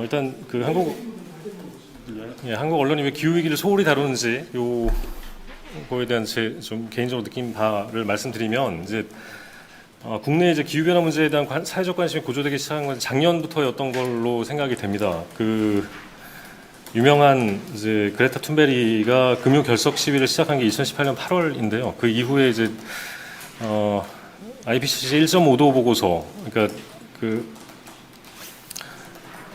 일단 그 한국 언론이 왜 기후 위기를 소홀히 다루는지 요거에 대한 제 좀 개인적으로 느낀 바를 말씀드리면 이제 국내 이제 기후 변화 문제에 대한 사회적 관심이 고조되기 시작한 건 작년부터였던 걸로 생각이 됩니다. 그 유명한 이제 그레타 툰베리가 금요 결석 시위를 시작한 게 2018년 8월인데요. 그 이후에 이제 IPCC 1.5도 보고서, 그러니까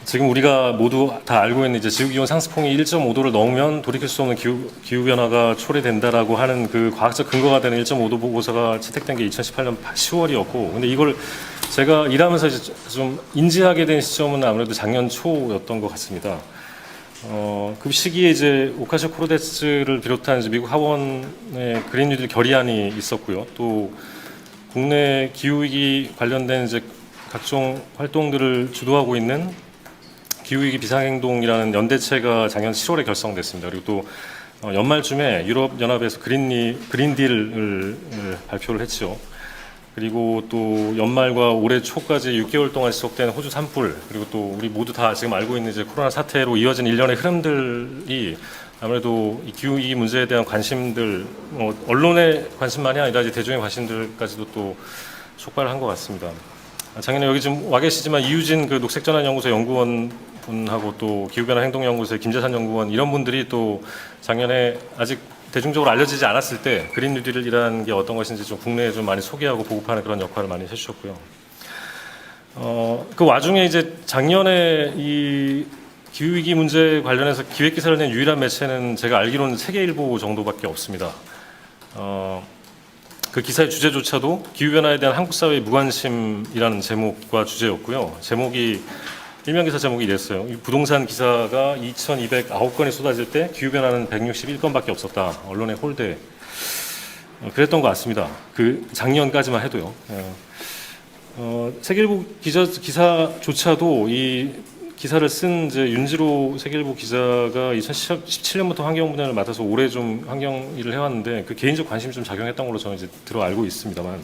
지금 우리가 모두 다 알고 있는 이제 지구기온 상승폭이 1.5도를 넘으면 돌이킬 수 없는 기후 변화가 초래된다라고 하는 그 과학적 근거가 되는 1.5도 보고서가 채택된 게 2018년 10월이었고, 근데 이걸 제가 일하면서 이제 좀 인지하게 된 시점은 아무래도 작년 초였던 것 같습니다. 그 시기에 이제 오카시오 코르테스를 비롯한 이제 미국 하원의 그린 뉴딜 결의안이 있었고요. 또 국내 기후 위기 관련된 이제 각종 활동들을 주도하고 있는 기후위기 비상행동이라는 연대체가 작년 7월에 결성됐습니다. 그리고 또 연말쯤에 유럽연합에서 그린딜을 발표를 했죠. 그리고 또 연말과 올해 초까지 6개월 동안 지속된 호주 산불, 그리고 또 우리 모두 다 지금 알고 있는 이제 코로나 사태로 이어진 일련의 흐름들이 아무래도 이 기후위기 문제에 대한 관심들, 언론의 관심만이 아니라 이제 대중의 관심들까지도 또 촉발한 것 같습니다. 작년에 여기 좀 와 계시지만 이유진 그 녹색전환연구소 연구원 분하고 또 기후변화 행동연구소의 김재산 연구원, 이런 분들이 또 작년에 아직 대중적으로 알려지지 않았을 때 그린 뉴딜이라는 게 어떤 것인지 좀 국내에 좀 많이 소개하고 보급하는 그런 역할을 많이 해주셨고요. 그 와중에 이제 작년에 이 기후위기 문제 관련해서 기획기사를 낸 유일한 매체는 제가 알기로는 세계일보 정도밖에 없습니다. 그 기사의 주제조차도 기후변화에 대한 한국 사회의 무관심이라는 제목과 주제였고요. 일면 기사 제목이 이랬어요. 부동산 기사가 2,209건이 쏟아질 때 기후변화는 161건밖에 없었다. 언론의 홀대. 그랬던 것 같습니다. 그 작년까지만 해도요. 세계일보 기사조차도 이 기사를 쓴 이제 윤지로 세계일보 기자가 2017년부터 환경 분야를 맡아서 오래 좀 환경 일을 해왔는데 그 개인적 관심이 좀 작용했던 걸로 저는 이제 들어 알고 있습니다만,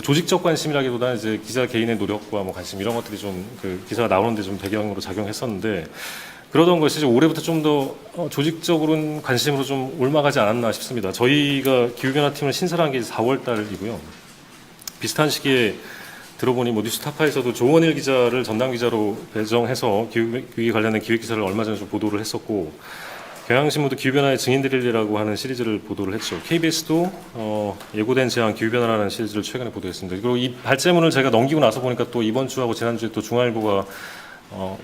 조직적 관심이라기보다는 이제 기자 개인의 노력과 뭐 관심 이런 것들이 좀 그 기사가 나오는데 좀 배경으로 작용했었는데, 그러던 것이 이제 올해부터 좀 더 조직적으로는 관심으로 좀 옮아가지 않았나 싶습니다. 저희가 기후변화팀을 신설한 게 4월 달이고요. 비슷한 시기에 들어보니 뭐 뉴스타파에서도 조원일 기자를 전담 기자로 배정해서 기후위기 관련된 기획 기사를 얼마 전에 좀 보도를 했었고, 경향신문도 기후변화의 증인들이라고 하는 시리즈를 보도를 했죠. KBS도 예고된 재앙 기후변화라는 시리즈를 최근에 보도했습니다. 그리고 이 발제문을 제가 넘기고 나서 보니까 또 이번 주하고 지난주에 또 중앙일보가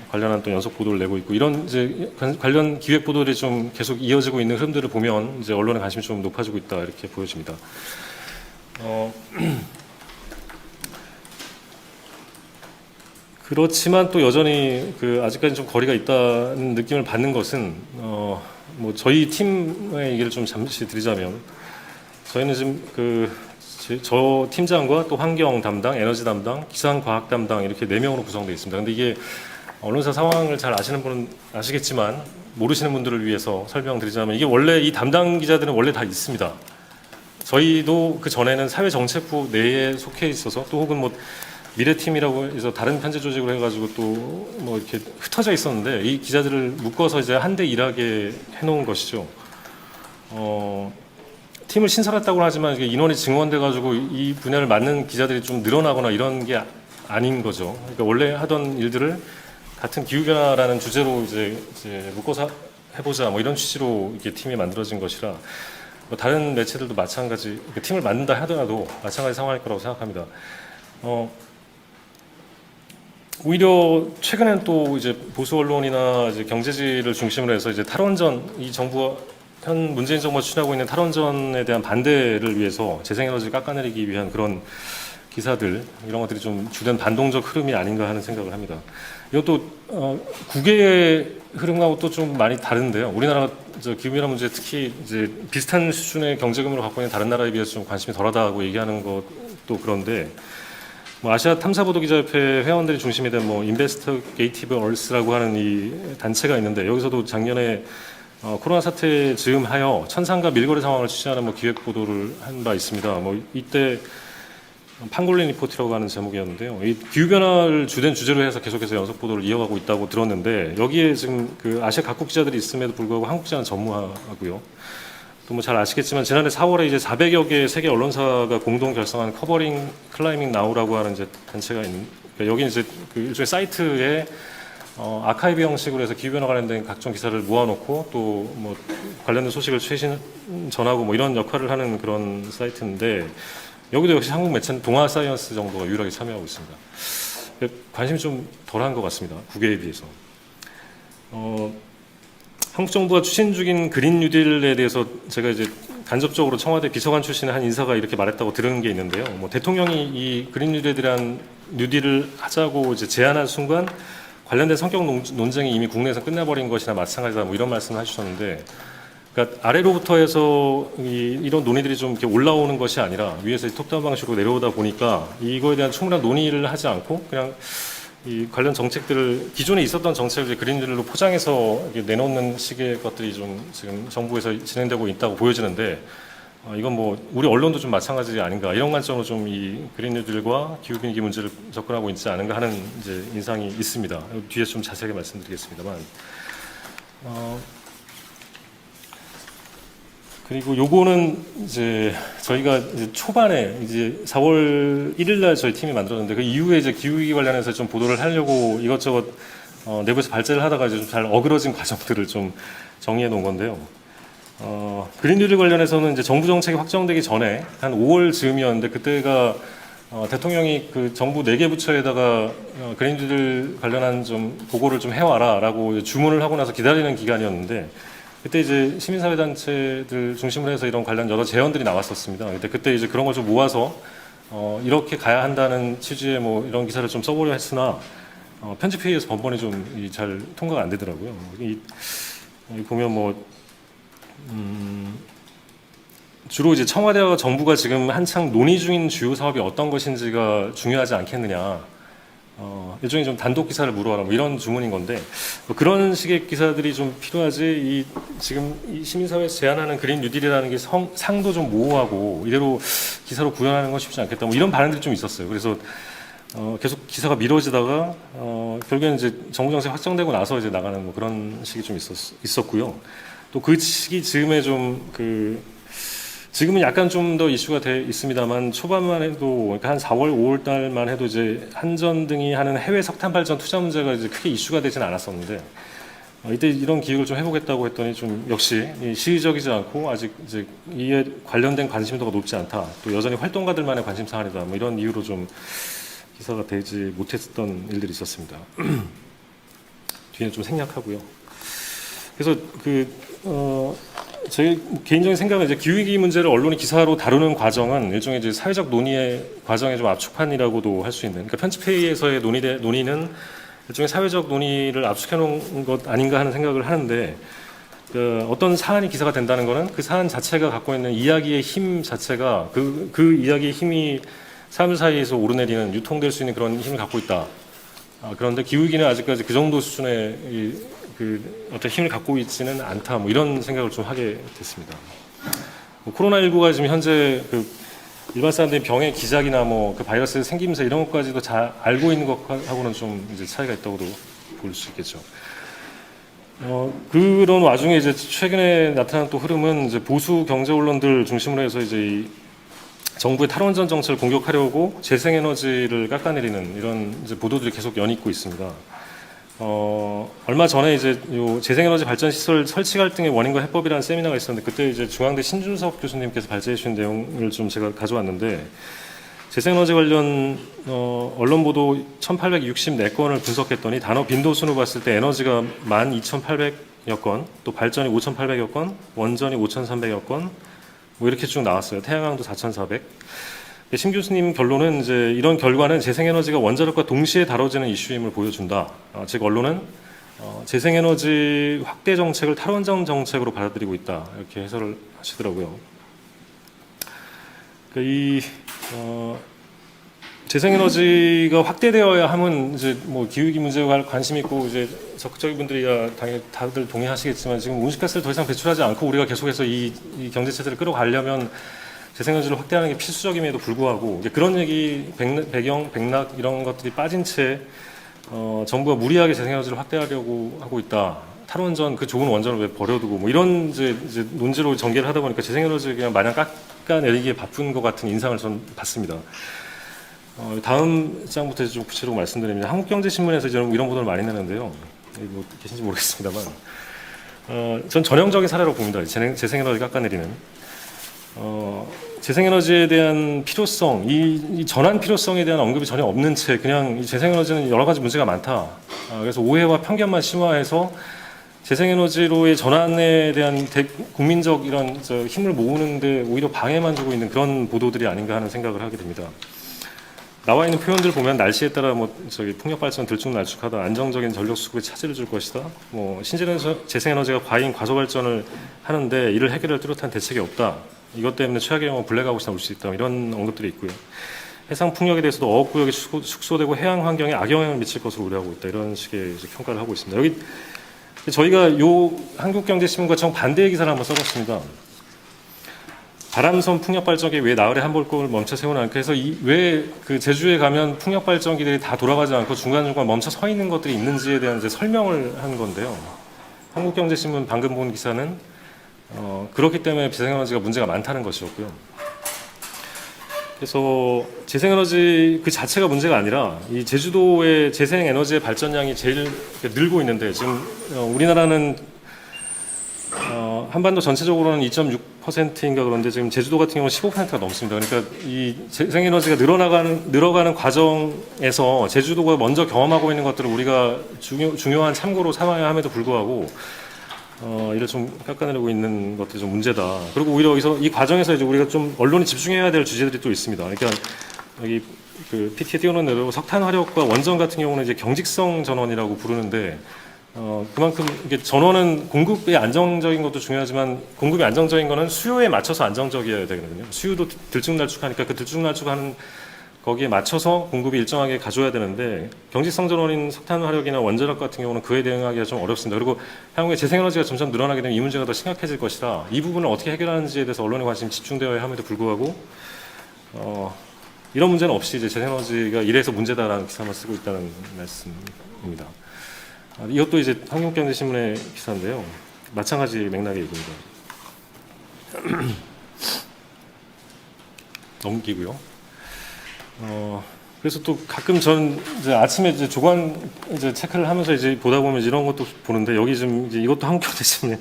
관련한 또 연속 보도를 내고 있고, 이런 이제 관련 기획 보도들이 좀 계속 이어지고 있는 흐름들을 보면 이제 언론의 관심이 좀 높아지고 있다, 이렇게 보여집니다. 그렇지만 또 여전히 아직까지 좀 거리가 있다는 느낌을 받는 것은 뭐 저희 팀의 얘기를 좀 잠시 드리자면, 저희는 지금 저 팀장과 또 환경 담당, 에너지 담당, 기상과학 담당 이렇게 4명으로 구성되어 있습니다. 근데 이게 언론사 상황을 잘 아시는 분은 아시겠지만 모르시는 분들을 위해서 설명드리자면, 이게 원래 이 담당 기자들은 원래 다 있습니다. 저희도 그 전에는 사회정책부 내에 속해 있어서, 또 혹은 뭐 미래팀이라고 해서 다른 편제 조직으로 해가지고 또 뭐 이렇게 흩어져 있었는데, 이 기자들을 묶어서 이제 한데 일하게 해놓은 것이죠. 팀을 신설했다고 하지만 이게 인원이 증원돼가지고 이 분야를 맡는 기자들이 좀 늘어나거나 이런 게 아닌 거죠. 그러니까 원래 하던 일들을 같은 기후변화라는 주제로 이제 묶어서 해보자, 뭐 이런 취지로 이렇게 팀이 만들어진 것이라, 뭐 다른 매체들도 마찬가지, 팀을 만든다 하더라도 마찬가지 상황일 거라고 생각합니다. 오히려 최근엔 또 이제 보수 언론이나 이제 경제지를 중심으로 해서 이제 탈원전, 이 정부가 현 문재인 정부가 추진하고 있는 탈원전에 대한 반대를 위해서 재생에너지를 깎아내리기 위한 그런 기사들, 이런 것들이 좀 주된 반동적 흐름이 아닌가 하는 생각을 합니다. 이것도 국외의 흐름하고 또 좀 많이 다른데요. 우리나라가 기후변화 문제 특히 이제 비슷한 수준의 경제금을 갖고 있는 다른 나라에 비해서 좀 관심이 덜하다고 얘기하는 것도 그런데, 뭐 아시아 탐사보도기자협회 회원들이 중심이 된 뭐 인베스티게이티브 얼스라고 하는 이 단체가 있는데, 여기서도 작년에 코로나 사태에 즈음하여 천상가 밀거래 상황을 취재하는 뭐 기획 보도를 한 바 있습니다. 뭐 이때 판골린 리포트라고 하는 제목이었는데요. 이 기후 변화를 주된 주제로 해서 계속해서 연속 보도를 이어가고 있다고 들었는데 여기에 지금 그 아시아 각국 기자들이 있음에도 불구하고 한국 기자는 전무하고요. 또 뭐 잘 아시겠지만 지난해 4월에 이제 400여 개 세계 언론사가 공동 결성한 커버링 클라이밍 나우라고 하는 이제 단체가 있는. 그러니까 여기 이제 그 일종의 사이트에 아카이브 형식으로 해서 기후 변화 관련된 각종 기사를 모아놓고 또 뭐 관련된 소식을 최신 전하고 뭐 이런 역할을 하는 그런 사이트인데. 여기도 역시 한국 매체는 동아 사이언스 정도가 유일하게 참여하고 있습니다. 관심이 좀 덜한 것 같습니다. 국외에 비해서. 한국 정부가 추진 중인 그린 뉴딜에 대해서 제가 이제 간접적으로 청와대 비서관 출신의 한 인사가 이렇게 말했다고 들은 게 있는데요. 뭐 대통령이 이 그린 뉴딜에 대한 뉴딜을 하자고 이제 제안한 순간 관련된 성격 논쟁이 이미 국내에서 끝나버린 것이나 마찬가지다. 뭐 이런 말씀을 해주셨는데. 그러니까 아래로부터 해서 이런 논의들이 좀 이렇게 올라오는 것이 아니라 위에서 톱다운 방식으로 내려오다 보니까 이거에 대한 충분한 논의를 하지 않고 그냥 이 관련 정책들을 기존에 있었던 정책을 그린딜로 포장해서 내놓는 식의 것들이 좀 지금 정부에서 진행되고 있다고 보여지는데 이건 뭐 우리 언론도 좀 마찬가지 아닌가 이런 관점으로 좀 이 그린뉴딜과 기후위기 문제를 접근하고 있지 않은가 하는 이제 인상이 있습니다. 뒤에 좀 자세하게 말씀드리겠습니다만. 그리고 요거는 이제 저희가 이제 초반에 이제 4월 1일 날 저희 팀이 만들었는데 그 이후에 이제 기후위기 관련해서 좀 보도를 하려고 이것저것 내부에서 발제를 하다가 이제 좀 잘 어그러진 과정들을 좀 정리해 놓은 건데요. 그린뉴딜 관련해서는 이제 정부 정책이 확정되기 전에 한 5월 즈음이었는데 그때가 대통령이 그 정부 4개 부처에다가 그린뉴딜 관련한 좀 보고를 좀 해와라라고 주문을 하고 나서 기다리는 기간이었는데 그때 이제 시민사회단체들 중심으로 해서 이런 관련 여러 제언들이 나왔었습니다. 그때 이제 그런 걸 좀 모아서 이렇게 가야 한다는 취지의 뭐 이런 기사를 좀 써보려 했으나 편집회의에서 번번이 좀 잘 통과가 안 되더라고요. 보면 뭐 주로 이제 청와대와 정부가 지금 한창 논의 중인 주요 사업이 어떤 것인지가 중요하지 않겠느냐. 일종의 좀 단독 기사를 물어라 뭐 이런 주문인 건데 뭐 그런 식의 기사들이 좀 필요하지 지금 이 시민사회에서 제안하는 그린 뉴딜이라는 게 상도 좀 모호하고 이대로 기사로 구현하는 건 쉽지 않겠다 뭐 이런 반응들이 좀 있었어요. 그래서 계속 기사가 미뤄지다가 결국에는 이제 정부 정책 확정되고 나서 이제 나가는 뭐 그런 식이 좀 있었고요. 또 그 시기 즈음에 좀 지금은 약간 좀 더 이슈가 돼 있습니다만 초반만 해도 그러니까 한 4월, 5월 달만 해도 이제 한전 등이 하는 해외 석탄 발전 투자 문제가 이제 크게 이슈가 되지는 않았었는데 이때 이런 기획을 좀 해보겠다고 했더니 좀 역시 시의적이지 않고 아직 이제 이에 관련된 관심도가 높지 않다. 또 여전히 활동가들만의 관심 사안이다. 뭐 이런 이유로 좀 기사가 되지 못했던 일들이 있었습니다. 뒤에는 좀 생략하고요. 그래서 제 개인적인 생각은 이제 기후위기 문제를 언론이 기사로 다루는 과정은 일종의 이제 사회적 논의의 과정의 좀 압축판이라고도 할 수 있는. 그러니까 편집회의에서의 논의는 일종의 사회적 논의를 압축해 놓은 것 아닌가 하는 생각을 하는데 어떤 사안이 기사가 된다는 것은 그 사안 자체가 갖고 있는 이야기의 힘 자체가 그 이야기의 힘이 사람들 사이에서 오르내리는 유통될 수 있는 그런 힘을 갖고 있다. 그런데 기후위기는 아직까지 그 정도 수준의 어떤 힘을 갖고 있지는 않다. 뭐 이런 생각을 좀 하게 됐습니다. 코로나19가 지금 현재 일반 사람들이 병의 기작이나 뭐 그 바이러스의 생김새 이런 것까지도 잘 알고 있는 것하고는 좀 이제 차이가 있다고도 볼 수 있겠죠. 그런 와중에 이제 최근에 나타난 또 흐름은 이제 보수 경제 언론들 중심으로 해서 이제 정부의 탈원전 정책을 공격하려고 재생에너지를 깎아내리는 이런 이제 보도들이 계속 연이고 있습니다. 얼마 전에 이제 요 재생에너지 발전 시설 설치 갈등의 원인과 해법이라는 세미나가 있었는데 그때 이제 중앙대 신준섭 교수님께서 발제해 주신 내용을 좀 제가 가져왔는데 재생에너지 관련 언론 보도 1,864건을 분석했더니 단어 빈도수로 봤을 때 에너지가 12,800여 건, 또 발전이 5,800여 건, 원전이 5,300여 건, 뭐 이렇게 쭉 나왔어요. 태양광도 4,400. 심 교수님 결론은 이제 이런 결과는 재생에너지가 원자력과 동시에 다뤄지는 이슈임을 보여준다. 즉 언론은 재생에너지 확대 정책을 탈원전 정책으로 받아들이고 있다. 이렇게 해설을 하시더라고요. 재생에너지가 확대되어야 하면 이제 뭐 기후위기 문제에 관심 있고 이제 적극적인 분들이야 당연히 다들 동의하시겠지만 지금 온실가스를 더 이상 배출하지 않고 우리가 계속해서 이 경제 체제를 끌어가려면 재생에너지를 확대하는 게 필수적임에도 불구하고 이제 그런 얘기 배경, 맥락 이런 것들이 빠진 채 정부가 무리하게 재생에너지를 확대하려고 하고 있다. 탈원전 그 좋은 원전을 왜 버려두고 뭐 이런 이제 논지로 전개를 하다 보니까 재생에너지를 그냥 마냥 깎아내리기에 바쁜 것 같은 인상을 전 받습니다. 다음 장부터 좀 구체적으로 말씀드리면 한국경제신문에서 이런 보도를 많이 내는데요. 뭐 계신지 모르겠습니다만 전 전형적인 사례로 봅니다. 재생에너지 깎아내리는 재생에너지에 대한 필요성, 이 전환 필요성에 대한 언급이 전혀 없는 채 그냥 이 재생에너지는 여러 가지 문제가 많다. 그래서 오해와 편견만 심화해서 재생에너지로의 전환에 대한 국민적 이런 힘을 모으는데 오히려 방해만 주고 있는 그런 보도들이 아닌가 하는 생각을 하게 됩니다. 나와 있는 표현들 보면 날씨에 따라 풍력발전 들쭉날쭉하다, 안정적인 전력 수급에 차질을 줄 것이다, 재생에너지가 과잉 과소발전을 하는데 이를 해결할 뚜렷한 대책이 없다. 이것 때문에 최악의 경우 블랙아웃이 나올 수 있다. 이런 언급들이 있고요. 해상 풍력에 대해서도 어업구역이 축소되고 해양 환경에 악영향을 미칠 것으로 우려하고 있다. 이런 식의 평가를 하고 있습니다. 여기 저희가 요 한국경제신문과 정반대의 기사를 한번 써봤습니다. 바람선 풍력발전기 왜 나흘에 한 번꼴 멈춰 세우나. 그래서 왜 그 제주에 가면 풍력발전기들이 다 돌아가지 않고 중간중간 멈춰 서 있는 것들이 있는지에 대한 설명을 하는 건데요. 한국경제신문 방금 본 기사는 그렇기 때문에 재생에너지가 문제가 많다는 것이었고요. 그래서 재생에너지 그 자체가 문제가 아니라 이 제주도의 재생에너지의 발전량이 제일 늘고 있는데 지금 우리나라는 한반도 전체적으로는 2.6%인가 그런데 지금 제주도 같은 경우는 15%가 넘습니다. 그러니까 이 재생에너지가 늘어가는 과정에서 제주도가 먼저 경험하고 있는 것들을 우리가 중요한 참고로 삼아야 함에도 불구하고 이를 좀 깎아내리고 있는 것들이 좀 문제다. 그리고 오히려 여기서 이 과정에서 이제 우리가 좀 언론이 집중해야 될 주제들이 또 있습니다. 그러니까 여기 그 PT에 띄워놓은 대로 석탄 화력과 원전 같은 경우는 이제 경직성 전원이라고 부르는데 그만큼 이게 전원은 공급이 안정적인 것도 중요하지만 공급이 안정적인 거는 수요에 맞춰서 안정적이어야 되거든요. 수요도 들쭉날쭉하니까 그 들쭉날쭉하는 거기에 맞춰서 공급이 일정하게 가져야 되는데 경직성 전원인 석탄 화력이나 원자력 같은 경우는 그에 대응하기가 좀 어렵습니다. 그리고 향후에 재생에너지가 점점 늘어나게 되면 이 문제가 더 심각해질 것이다. 이 부분을 어떻게 해결하는지에 대해서 언론의 관심이 집중되어야 함에도 불구하고 이런 문제는 없이 이제 재생에너지가 이래서 문제다라는 기사만 쓰고 있다는 말씀입니다. 이것도 이제 한국경제신문의 기사인데요. 마찬가지 맥락의 얘기입니다. 넘기고요. 그래서 또 가끔 전 이제 아침에 이제 조간 이제 체크를 하면서 이제 보다 보면 이런 것도 보는데 여기 좀 이제 이것도 한국경제신문의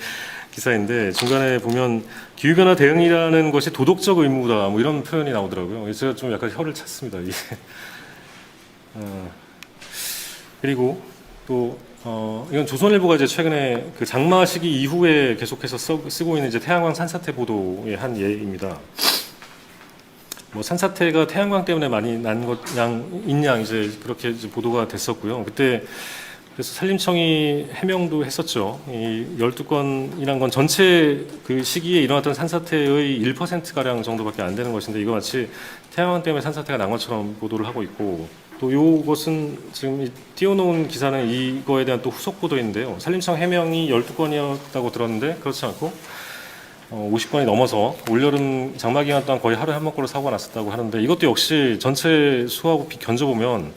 기사인데 중간에 보면 기후변화 대응이라는 것이 도덕적 의무다 뭐 이런 표현이 나오더라고요. 제가 좀 약간 혀를 찼습니다. 이게. 그리고 또 이건 조선일보가 이제 최근에 그 장마 시기 이후에 계속해서 쓰고 있는 이제 태양광 산사태 보도의 한 예입니다. 뭐 산사태가 태양광 때문에 많이 난 것 양 이제 그렇게 이제 보도가 됐었고요. 그때 그래서 산림청이 해명도 했었죠. 이 12건이란 건 전체 그 시기에 일어났던 산사태의 1% 가량 정도밖에 안 되는 것인데 이거 마치 태양광 때문에 산사태가 난 것처럼 보도를 하고 있고 또 이것은 지금 띄워놓은 기사는 이거에 대한 또 후속 보도인데요. 산림청 해명이 12건이었다고 들었는데 그렇지 않고 50건이 넘어서 올여름 장마 기간 동안 거의 하루에 한 번꼴로 사고가 났었다고 하는데 이것도 역시 전체 수하고 견져보면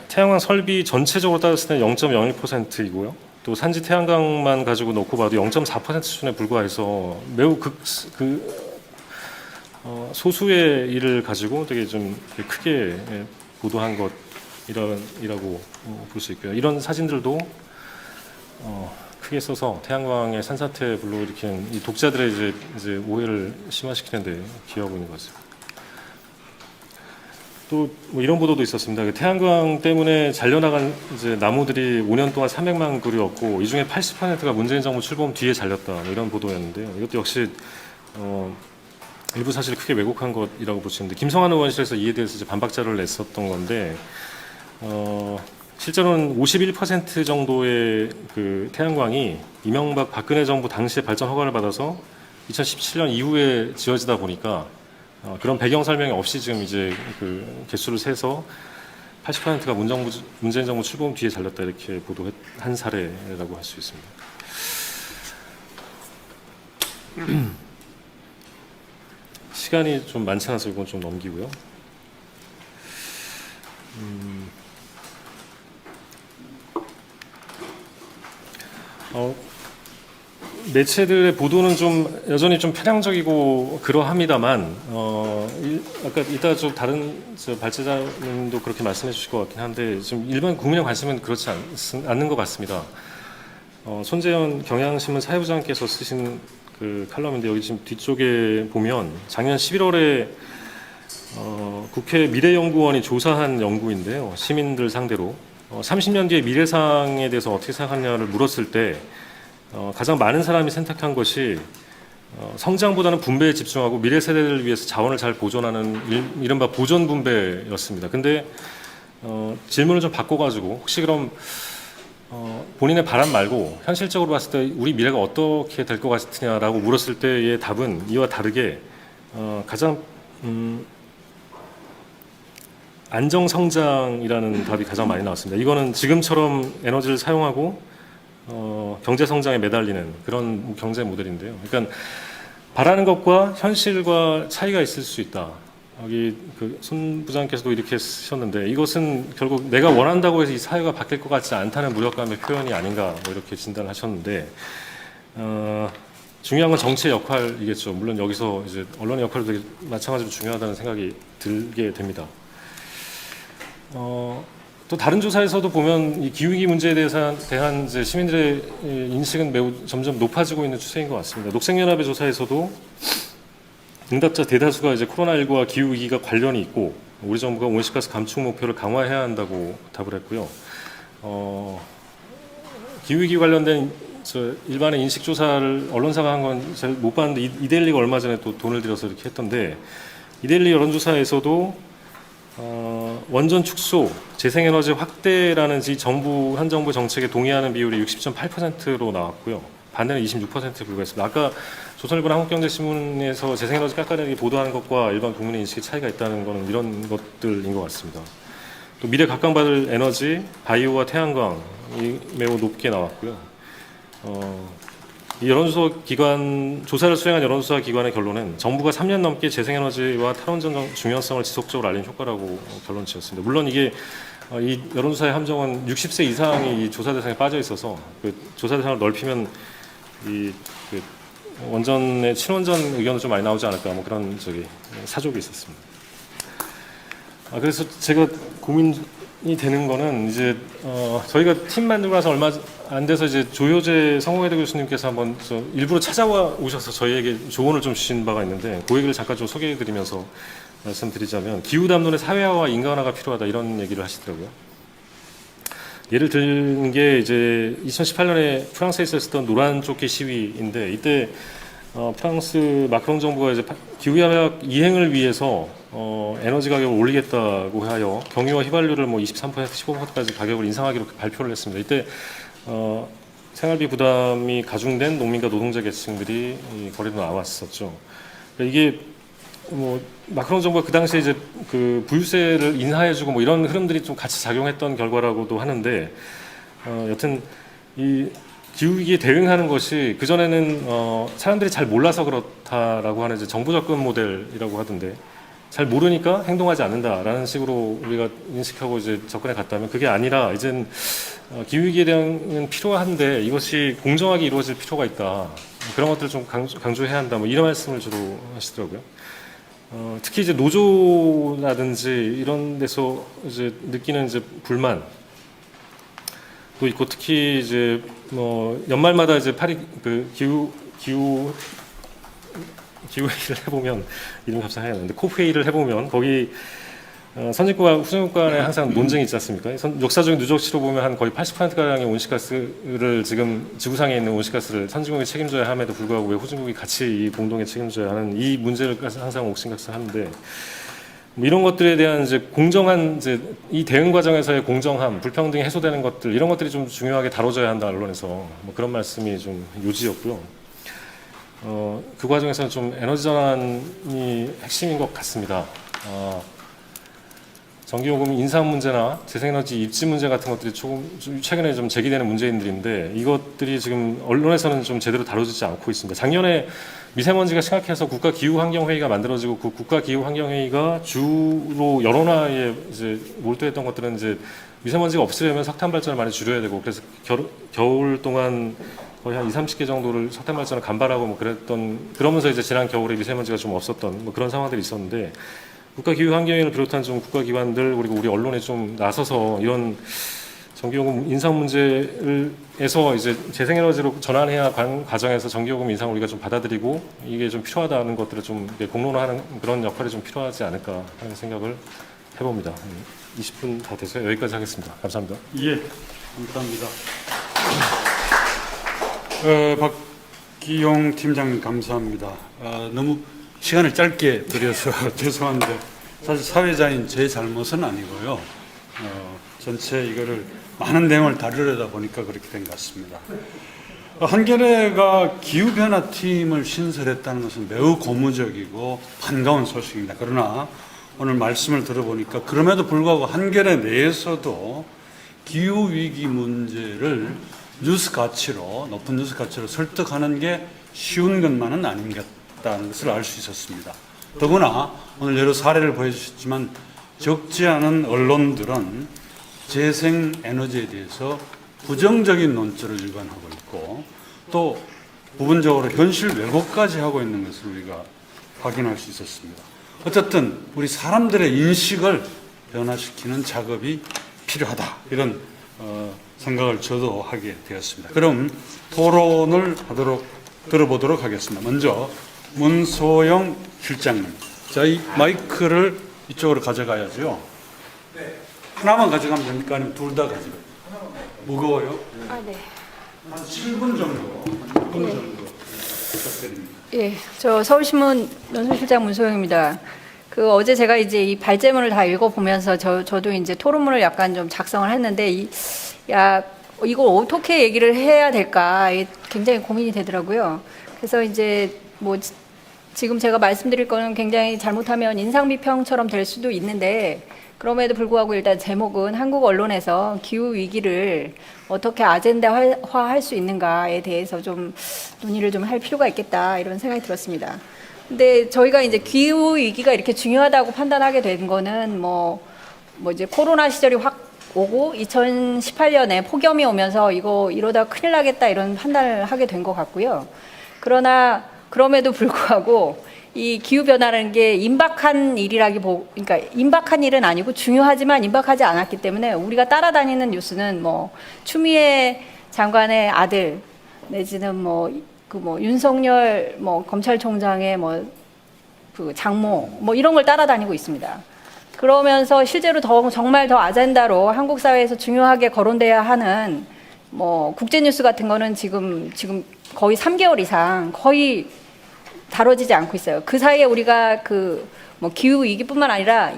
태양광 설비 전체적으로 따졌을 때는 0.01%이고요. 또 산지 태양광만 가지고 놓고 봐도 0.4% 수준에 불과해서 매우 소수의 일을 가지고 되게 좀 크게 보도한 것이라고 볼 수 있고요. 이런 사진들도 크게 써서 태양광의 산사태 불러일으키는 이 독자들의 이제 오해를 심화시키는데 기여하고 있는 것 같습니다. 또 뭐 이런 보도도 있었습니다. 태양광 때문에 잘려나간 이제 나무들이 5년 동안 300만 그루였고 이 중에 80%가 문재인 정부 출범 뒤에 잘렸다. 뭐 이런 보도였는데요. 이것도 역시 일부 사실 크게 왜곡한 것이라고 볼 수 있는데 김성환 의원실에서 이에 대해서 이제 반박자를 냈었던 건데 실제로는 51% 정도의 그 태양광이 이명박 박근혜 정부 당시에 발전 허가를 받아서 2017년 이후에 지어지다 보니까 그런 배경 설명이 없이 지금 이제 그 개수를 세서 80%가 문재인 정부 출범 뒤에 잘렸다 이렇게 보도한 사례라고 할 수 있습니다. 시간이 좀 많지 않아서 이건 좀 넘기고요. 매체들의 보도는 좀 여전히 좀 편향적이고 그러합니다만, 아까 이따 좀 다른 발제자님도 그렇게 말씀해 주실 것 같긴 한데, 좀 일반 국민의 관심은 그렇지 않는 것 같습니다. 손재현 경향신문 사회부장께서 쓰신 그 칼럼인데, 여기 지금 뒤쪽에 보면 작년 11월에 국회 미래연구원이 조사한 연구인데요. 시민들 상대로 30년 뒤에 미래상에 대해서 어떻게 생각하느냐를 물었을 때 가장 많은 사람이 선택한 것이 성장보다는 분배에 집중하고 미래 세대를 위해서 자원을 잘 보존하는 이른바 보존 분배였습니다. 근데 질문을 좀 바꿔가지고 혹시 그럼 본인의 바람 말고 현실적으로 봤을 때 우리 미래가 어떻게 될 것 같으냐라고 물었을 때의 답은 이와 다르게 가장 안정성장이라는 답이 가장 많이 나왔습니다. 이거는 지금처럼 에너지를 사용하고 경제 성장에 매달리는 그런 경제 모델인데요. 그러니까 바라는 것과 현실과 차이가 있을 수 있다. 여기 그 손 부장께서도 이렇게 쓰셨는데, 이것은 결국 내가 원한다고 해서 이 사회가 바뀔 것 같지 않다는 무력감의 표현이 아닌가, 뭐 이렇게 진단하셨는데, 중요한 건 정치의 역할이겠죠. 물론 여기서 이제 언론의 역할도 되게 마찬가지로 중요하다는 생각이 들게 됩니다. 또 다른 조사에서도 보면 이 기후위기 문제에 대한 이제 시민들의 인식은 매우 점점 높아지고 있는 추세인 것 같습니다. 녹색연합의 조사에서도 응답자 대다수가 이제 코로나19와 기후위기가 관련이 있고 우리 정부가 온실가스 감축 목표를 강화해야 한다고 답을 했고요. 기후위기 관련된 일반의 인식 조사를 언론사가 한 건 잘 못 봤는데 이데일리가 얼마 전에 또 돈을 들여서 이렇게 했던데, 이데일리 여론조사에서도 원전 축소, 재생에너지 확대라는 현 정부 정책에 동의하는 비율이 60.8%로 나왔고요. 반대는 26%에 불과했습니다. 아까 조선일보나 한국경제신문에서 재생에너지 깎아내리기 보도하는 것과 일반 국민의 인식의 차이가 있다는 것은 이런 것들인 것 같습니다. 또 미래 각광받을 에너지, 바이오와 태양광이 매우 높게 나왔고요. 이 조사를 수행한 여론조사 기관의 결론은 정부가 3년 넘게 재생에너지와 탈원전 중요성을 지속적으로 알린 효과라고 결론 지었습니다. 물론 이게 이 여론조사의 함정은 60세 이상이 이 조사 대상에 빠져 있어서 그 조사 대상을 넓히면 이 원전의 친원전 의견도 좀 많이 나오지 않을까, 뭐 그런 사족이 있었습니다. 그래서 제가 고민이 되는 거는 이제 저희가 팀 만들고 나서 얼마 안 돼서 이제 조효재 성공회대 교수님께서 한번 일부러 찾아와 오셔서 저희에게 조언을 좀 주신 바가 있는데, 그 얘기를 잠깐 좀 소개해드리면서 말씀드리자면, 기후 담론의 사회화와 인간화가 필요하다, 이런 얘기를 하시더라고요. 예를 드는 게 이제 2018년에 프랑스에 있었던 노란 조끼 시위인데, 이때 프랑스 마크롱 정부가 이제 기후협약 이행을 위해서 에너지 가격을 올리겠다고 하여 경유와 휘발유를 뭐 23%, 15%까지 가격을 인상하기로 발표를 했습니다. 이때 생활비 부담이 가중된 농민과 노동자 계층들이 거리로 나왔었죠. 그러니까 이게 뭐 마크롱 정부가 그 당시에 이제 그 부유세를 인하해주고 뭐 이런 흐름들이 좀 같이 작용했던 결과라고도 하는데, 여튼 이 기후위기에 대응하는 것이 그전에는 사람들이 잘 몰라서 그렇다라고 하는 이제 정부 접근 모델이라고 하던데, 잘 모르니까 행동하지 않는다라는 식으로 우리가 인식하고 이제 접근해 갔다면, 그게 아니라 이젠 기후위기에 대응은 필요한데 이것이 공정하게 이루어질 필요가 있다. 그런 것들을 좀 강조해야 한다. 뭐 이런 말씀을 주로 하시더라고요. 특히 이제 노조라든지 이런 데서 이제 느끼는 이제 불만 또 있고, 특히 이제 뭐 연말마다 이제 기후 회의를 해보면, 이름이 갑자기 생각나는데, 코프 회의를 해보면 거기 선진국과 후진국 간에 항상 논쟁이 있지 않습니까? 역사적인 누적치로 보면 한 거의 80%가량의 온실가스를, 지금 지구상에 있는 온실가스를 선진국이 책임져야 함에도 불구하고 왜 후진국이 같이 이 공동에 책임져야 하는 이 문제를 항상 옥신각신하는데, 뭐 이런 것들에 대한 이제 공정한 이제 이 대응 과정에서의 공정함, 불평등이 해소되는 것들, 이런 것들이 좀 중요하게 다뤄져야 한다, 언론에서. 뭐 그런 말씀이 좀 요지였고요. 그 과정에서는 좀 에너지 전환이 핵심인 것 같습니다. 전기요금 인상 문제나 재생에너지 입지 문제 같은 것들이 좀 최근에 좀 제기되는 문제인들인데 이것들이 지금 언론에서는 좀 제대로 다뤄지지 않고 있습니다. 작년에 미세먼지가 심각해서 국가기후환경회의가 만들어지고 그 국가기후환경회의가 주로 여론화에 이제 몰두했던 것들은 이제 미세먼지가 없으려면 석탄 발전을 많이 줄여야 되고 그래서 겨울 동안 거의 한 30개 정도를 석탄 발전을 간발하고 뭐 그러면서 이제 지난 겨울에 미세먼지가 좀 없었던 뭐 그런 상황들이 있었는데 국가기후환경회의를 비롯한 좀 국가기관들 그리고 우리 언론에 좀 나서서 이런 전기요금 인상 문제에서 이제 재생에너지로 전환해야 과정에서 전기요금 인상 우리가 좀 받아들이고 이게 좀 필요하다는 것들을 좀 공론화하는 그런 역할이 좀 필요하지 않을까 하는 생각을 해봅니다. 20분 다 돼서 여기까지 하겠습니다. 감사합니다. 예, 감사합니다. 박기용 팀장님 감사합니다. 너무 시간을 짧게 드려서 죄송한데 사실 사회자인 제 잘못은 아니고요. 전체 이거를 많은 내용을 다루려다 보니까 그렇게 된 것 같습니다. 한겨레가 기후변화팀을 신설했다는 것은 매우 고무적이고 반가운 소식입니다. 그러나 오늘 말씀을 들어보니까 그럼에도 불구하고 한겨레 내에서도 기후위기 문제를 높은 뉴스 가치로 설득하는 게 쉬운 것만은 아닌 것 같다는 것을 알 수 있었습니다. 더구나 오늘 여러 사례를 보여주셨지만 적지 않은 언론들은 재생에너지에 대해서 부정적인 논조를 일관하고 있고 또 부분적으로 현실 왜곡까지 하고 있는 것을 우리가 확인할 수 있었습니다. 어쨌든 우리 사람들의 인식을 변화시키는 작업이 필요하다 이런 생각을 저도 하게 되었습니다. 그럼 토론을 들어보도록 하겠습니다. 먼저 문소영 실장님, 저희 마이크를 이쪽으로 가져가야죠. 네. 하나만 가져가면 됩니까? 아니면 둘 다 가져가요? 무거워요? 네. 한 7분 정도. 7분 정도 부탁드립니다. 예, 저 서울신문 논설실장 문소영입니다. 어제 제가 이제 이 발제문을 다 읽어보면서 저도 이제 토론문을 약간 좀 작성을 했는데 이걸 어떻게 얘기를 해야 될까 굉장히 고민이 되더라고요. 그래서 이제 뭐 지금 제가 말씀드릴 거는 굉장히 잘못하면 인상비평처럼 될 수도 있는데 그럼에도 불구하고 일단 제목은 한국 언론에서 기후 위기를 어떻게 아젠다화할 수 있는가에 대해서 좀 논의를 좀 할 필요가 있겠다 이런 생각이 들었습니다. 근데 저희가 이제 기후 위기가 이렇게 중요하다고 판단하게 된 거는 뭐 이제 코로나 시절이 확 오고 2018년에 폭염이 오면서 이러다 큰일 나겠다 이런 판단을 하게 된 것 같고요. 그러나 그럼에도 불구하고 이 기후변화라는 게 그러니까 임박한 일은 아니고 중요하지만 임박하지 않았기 때문에 우리가 따라다니는 뉴스는 뭐 추미애 장관의 아들 내지는 윤석열 검찰총장의 장모 이런 걸 따라다니고 있습니다. 그러면서 실제로 정말 더 아젠다로 한국 사회에서 중요하게 거론돼야 하는 국제뉴스 같은 거는 지금 거의 3개월 이상 거의 다뤄지지 않고 있어요. 그 사이에 우리가 기후 위기뿐만 아니라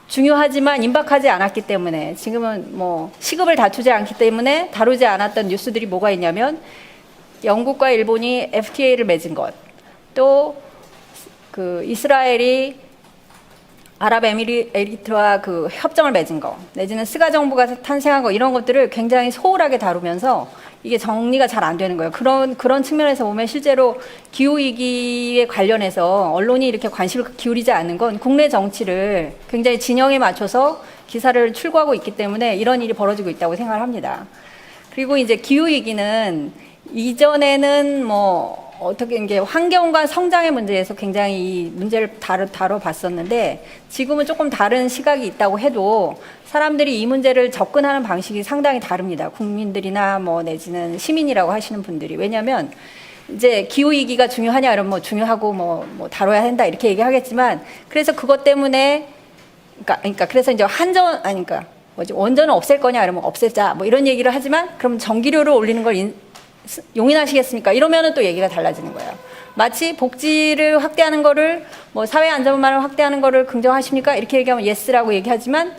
중요하지만 임박하지 않았기 때문에 지금은 시급을 다투지 않기 때문에 다루지 않았던 뉴스들이 뭐가 있냐면 영국과 일본이 FTA를 맺은 것, 또 이스라엘이 아랍에미리트와 협정을 맺은 거, 내지는 스가 정부가 탄생한 거 이런 것들을 굉장히 소홀하게 다루면서 이게 정리가 잘 안 되는 거예요. 그런 측면에서 보면 실제로 기후 위기에 관련해서 언론이 이렇게 관심을 기울이지 않는 건 국내 정치를 굉장히 진영에 맞춰서 기사를 출고하고 있기 때문에 이런 일이 벌어지고 있다고 생각을 합니다. 그리고 이제 기후 위기는 이전에는 어떻게 이게 환경과 성장의 문제에서 굉장히 이 문제를 다뤄봤었는데 지금은 조금 다른 시각이 있다고 해도 사람들이 이 문제를 접근하는 방식이 상당히 다릅니다. 국민들이나 내지는 시민이라고 하시는 분들이. 왜냐하면 이제 기후위기가 중요하냐 이러면 중요하고 다뤄야 한다 이렇게 얘기하겠지만 그래서 그것 때문에 그러니까 그래서 이제 원전을 없앨 거냐 이러면 없애자 이런 얘기를 하지만 그럼 전기료를 올리는 걸 용인하시겠습니까? 이러면은 또 얘기가 달라지는 거예요. 마치 복지를 확대하는 거를 사회 안전망을 확대하는 거를 긍정하십니까? 이렇게 얘기하면 예스라고 얘기하지만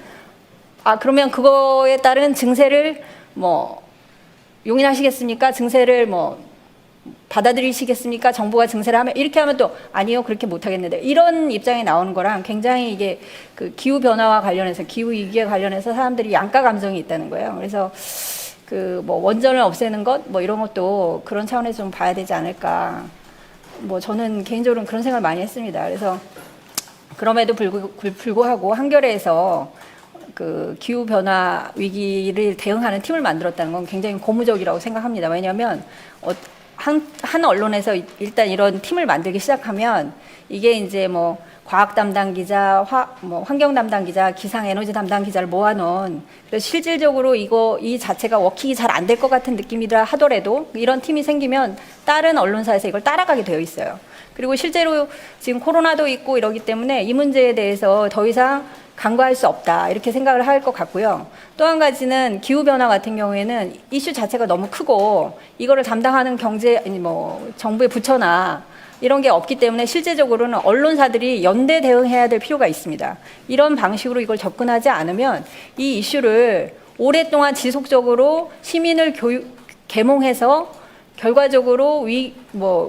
그러면 그거에 따른 증세를 용인하시겠습니까? 증세를 받아들이시겠습니까? 정부가 증세를 하면 이렇게 하면 또 아니요 그렇게 못 하겠는데 이런 입장이 나오는 거랑 굉장히 이게 그 기후 변화와 관련해서 기후 위기에 관련해서 사람들이 양가 감정이 있다는 거예요. 그래서 그 뭐 원전을 없애는 것 뭐 이런 것도 그런 차원에서 좀 봐야 되지 않을까. 뭐 저는 개인적으로는 그런 생각을 많이 했습니다. 그래서 그럼에도 불구하고 한겨레에서 그 기후 변화 위기를 대응하는 팀을 만들었다는 건 굉장히 고무적이라고 생각합니다. 왜냐하면 한 언론에서 일단 이런 팀을 만들기 시작하면 이게 이제 뭐 과학 담당 기자, 뭐 환경 담당 기자, 기상 에너지 담당 기자를 모아놓은 그래서 실질적으로 이 자체가 워킹이 잘 안 될 것 같은 느낌이라 하더라도 이런 팀이 생기면 다른 언론사에서 이걸 따라가게 되어 있어요. 그리고 실제로 지금 코로나도 있고 이러기 때문에 이 문제에 대해서 더 이상 간과할 수 없다 이렇게 생각을 할 것 같고요. 또 한 가지는 기후 변화 같은 경우에는 이슈 자체가 너무 크고 이거를 담당하는 정부의 부처나 이런 게 없기 때문에 실제적으로는 언론사들이 연대 대응해야 될 필요가 있습니다. 이런 방식으로 이걸 접근하지 않으면 이 이슈를 오랫동안 지속적으로 시민을 계몽해서 결과적으로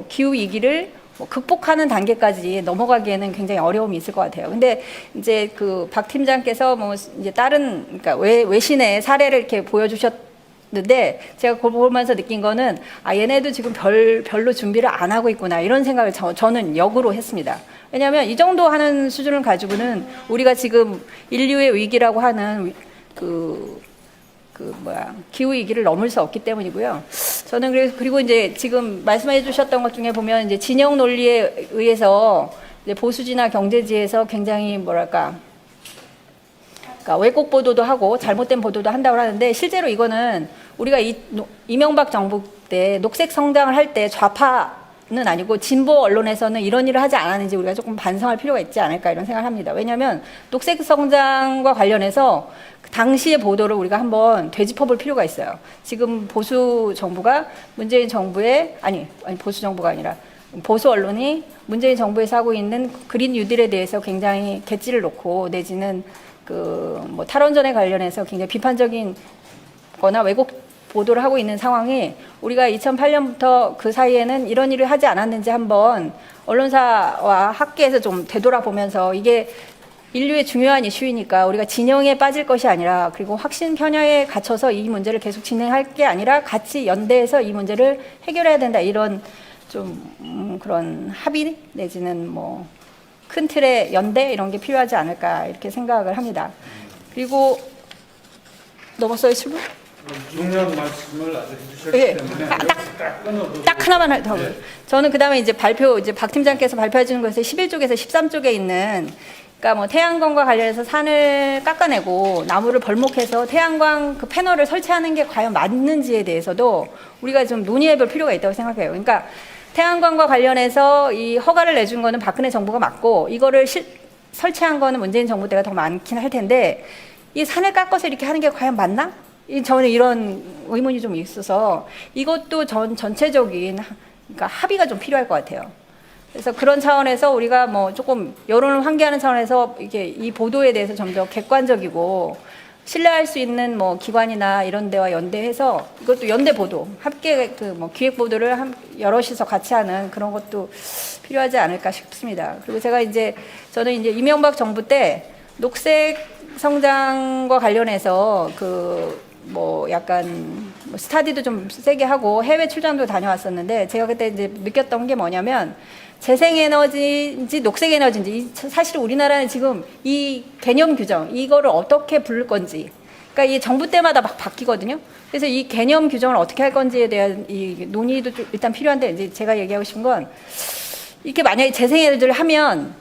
기후 위기를 극복하는 단계까지 넘어가기에는 굉장히 어려움이 있을 것 같아요. 근데 이제 그 박 팀장께서 이제 그러니까 외신의 사례를 이렇게 보여주셨는데 제가 그걸 보면서 느낀 거는 얘네도 지금 별로 준비를 안 하고 있구나 이런 생각을 저는 역으로 했습니다. 왜냐하면 이 정도 하는 수준을 가지고는 우리가 지금 인류의 위기라고 하는 기후 위기를 넘을 수 없기 때문이고요. 저는 그리고 이제 지금 말씀해 주셨던 것 중에 보면 이제 진영 논리에 의해서 이제 보수지나 경제지에서 굉장히 그러니까 왜곡 보도도 하고 잘못된 보도도 한다고 하는데 실제로 이거는 우리가 이명박 정부 때 녹색 성장을 할 때 좌파는 아니고 진보 언론에서는 이런 일을 하지 않았는지 우리가 조금 반성할 필요가 있지 않을까 이런 생각을 합니다. 왜냐하면 녹색 성장과 관련해서 당시의 보도를 우리가 한번 되짚어볼 필요가 있어요. 지금 보수 정부가 문재인 정부의 보수 정부가 아니라 보수 언론이 문재인 정부에서 하고 있는 그린 뉴딜에 대해서 굉장히 개찌를 놓고 내지는 탈원전에 관련해서 굉장히 비판적인 거나 왜곡 보도를 하고 있는 상황이 우리가 2008년부터 그 사이에는 이런 일을 하지 않았는지 한번 언론사와 학계에서 좀 되돌아보면서 이게 인류의 중요한 이슈이니까 우리가 진영에 빠질 것이 아니라 그리고 확신 편향에 갇혀서 이 문제를 계속 진행할 게 아니라 같이 연대해서 이 문제를 해결해야 된다 이런 좀 그런 합의 내지는 큰 틀의 연대 이런 게 필요하지 않을까 이렇게 생각을 합니다. 그리고 넘었어요 7분? 중요한 말씀을 아주 해주셨기 예. 때문에 딱 하나만 더. 저는 그다음에 이제 박 팀장께서 발표해 주는 것에 11쪽에서 13쪽에 있는 그러니까 태양광과 관련해서 산을 깎아내고 나무를 벌목해서 태양광 그 패널을 설치하는 게 과연 맞는지에 대해서도 우리가 좀 논의해볼 필요가 있다고 생각해요. 그러니까 태양광과 관련해서 이 허가를 내준 거는 박근혜 정부가 맞고 이거를 설치한 거는 문재인 정부 때가 더 많긴 할 텐데 이 산을 깎아서 이렇게 하는 게 과연 맞나? 저는 이런 의문이 좀 있어서 이것도 전체적인 그러니까 합의가 좀 필요할 것 같아요. 그래서 그런 차원에서 우리가 조금 여론을 환기하는 차원에서 이 보도에 대해서 좀 더 객관적이고 신뢰할 수 있는 기관이나 이런 데와 연대해서 이것도 연대 보도, 함께 기획 보도를 여럿이서 같이 하는 그런 것도 필요하지 않을까 싶습니다. 그리고 저는 이제 이명박 정부 때 녹색 성장과 관련해서 약간 스타디도 좀 세게 하고 해외 출장도 다녀왔었는데 제가 그때 이제 느꼈던 게 뭐냐면 재생에너지인지 녹색에너지인지 사실 우리나라는 지금 이 개념 규정 이거를 어떻게 부를 건지 그러니까 이 정부 때마다 막 바뀌거든요. 그래서 이 개념 규정을 어떻게 할 건지에 대한 이 논의도 좀 일단 필요한데 이제 제가 얘기하고 싶은 건 이렇게 만약에 재생에너지를 하면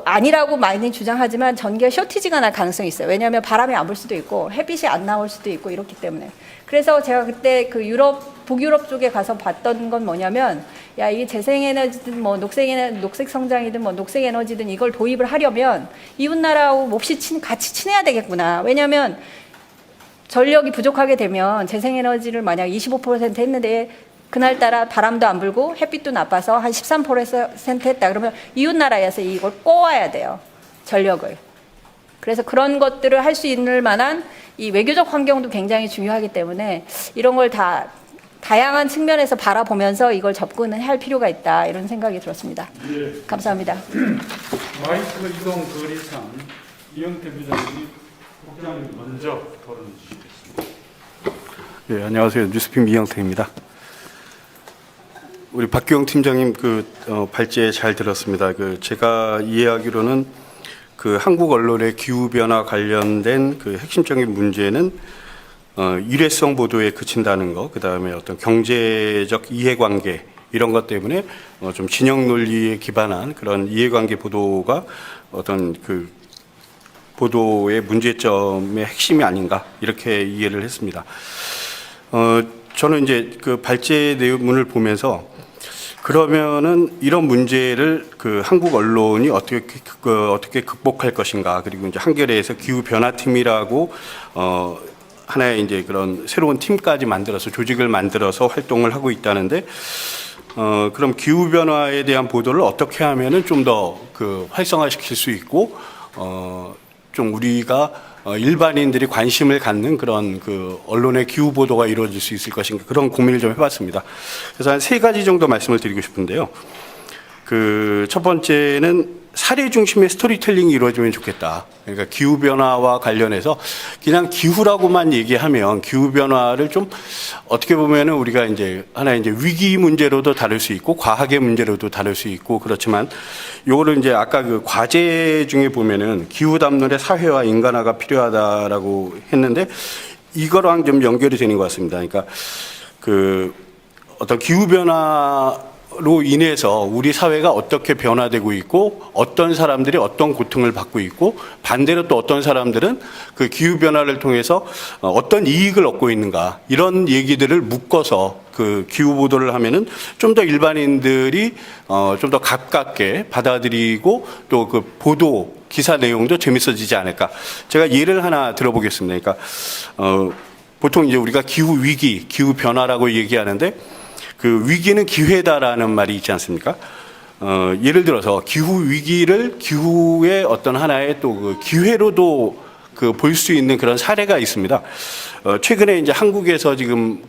아니라고 많이 주장하지만 전기가 쇼티지가 날 가능성이 있어요. 왜냐하면 바람이 안 불 수도 있고 햇빛이 안 나올 수도 있고 이렇기 때문에. 그래서 제가 그때 북유럽 쪽에 가서 봤던 건 뭐냐면 이게 재생에너지든 녹색 성장이든 녹색에너지든 이걸 도입을 하려면 이웃나라하고 몹시 같이 친해야 되겠구나. 왜냐하면 전력이 부족하게 되면 재생에너지를 만약 25% 했는데 그날따라 바람도 안 불고 햇빛도 나빠서 한 13% 했다. 그러면 이웃나라에서 이걸 꼬아야 돼요. 전력을. 그래서 그런 것들을 할 수 있는 만한 이 외교적 환경도 굉장히 중요하기 때문에 이런 걸 다 다양한 측면에서 바라보면서 이걸 접근을 할 필요가 있다 이런 생각이 들었습니다. 예. 감사합니다. 마이크 이동 거리상 이영태 부장님이 국장님 먼저 토론해 주시겠습니다. 네, 안녕하세요. 뉴스픽 이영태입니다. 우리 박규영 팀장님 발제 잘 들었습니다. 제가 이해하기로는 한국 언론의 기후 변화 관련된 핵심적인 문제는 일회성 보도에 그친다는 거, 그 다음에 어떤 경제적 이해관계 이런 것 때문에 좀 진영 논리에 기반한 그런 이해관계 보도가 어떤 보도의 문제점의 핵심이 아닌가 이렇게 이해를 했습니다. 저는 이제 발제 내용문을 보면서 그러면은 이런 문제를 한국 언론이 어떻게 극복할 것인가, 그리고 이제 한겨레에서 기후 변화팀이라고 하나의 이제 그런 새로운 팀까지 만들어서 조직을 만들어서 활동을 하고 있다는데, 그럼 기후 변화에 대한 보도를 어떻게 하면은 좀 더 활성화시킬 수 있고 좀 우리가 일반인들이 관심을 갖는 그런 언론의 기후 보도가 이루어질 수 있을 것인가, 그런 고민을 좀 해봤습니다. 그래서 한 3가지 정도 말씀을 드리고 싶은데요. 첫 번째는 사례 중심의 스토리텔링이 이루어지면 좋겠다. 그러니까 기후 변화와 관련해서 그냥 기후라고만 얘기하면 기후 변화를 좀 어떻게 보면은 우리가 이제 하나의 이제 위기 문제로도 다룰 수 있고 과학의 문제로도 다룰 수 있고 그렇지만, 요거를 이제 아까 과제 중에 보면은 기후 담론의 사회화 인간화가 필요하다라고 했는데 이거랑 좀 연결이 되는 것 같습니다. 그러니까 어떤 기후 변화로 인해서 우리 사회가 어떻게 변화되고 있고 어떤 사람들이 어떤 고통을 받고 있고, 반대로 또 어떤 사람들은 기후 변화를 통해서 어떤 이익을 얻고 있는가, 이런 얘기들을 묶어서 기후 보도를 하면은 좀 더 일반인들이 좀 더 가깝게 받아들이고 또 보도 기사 내용도 재밌어지지 않을까. 제가 예를 하나 들어보겠습니다. 그러니까 보통 이제 우리가 기후 위기, 기후 변화라고 얘기하는데 위기는 기회다라는 말이 있지 않습니까? 예를 들어서 기후 위기를 기후의 어떤 하나의 또 기회로도 볼 수 있는 그런 사례가 있습니다. 최근에 이제 한국에서 지금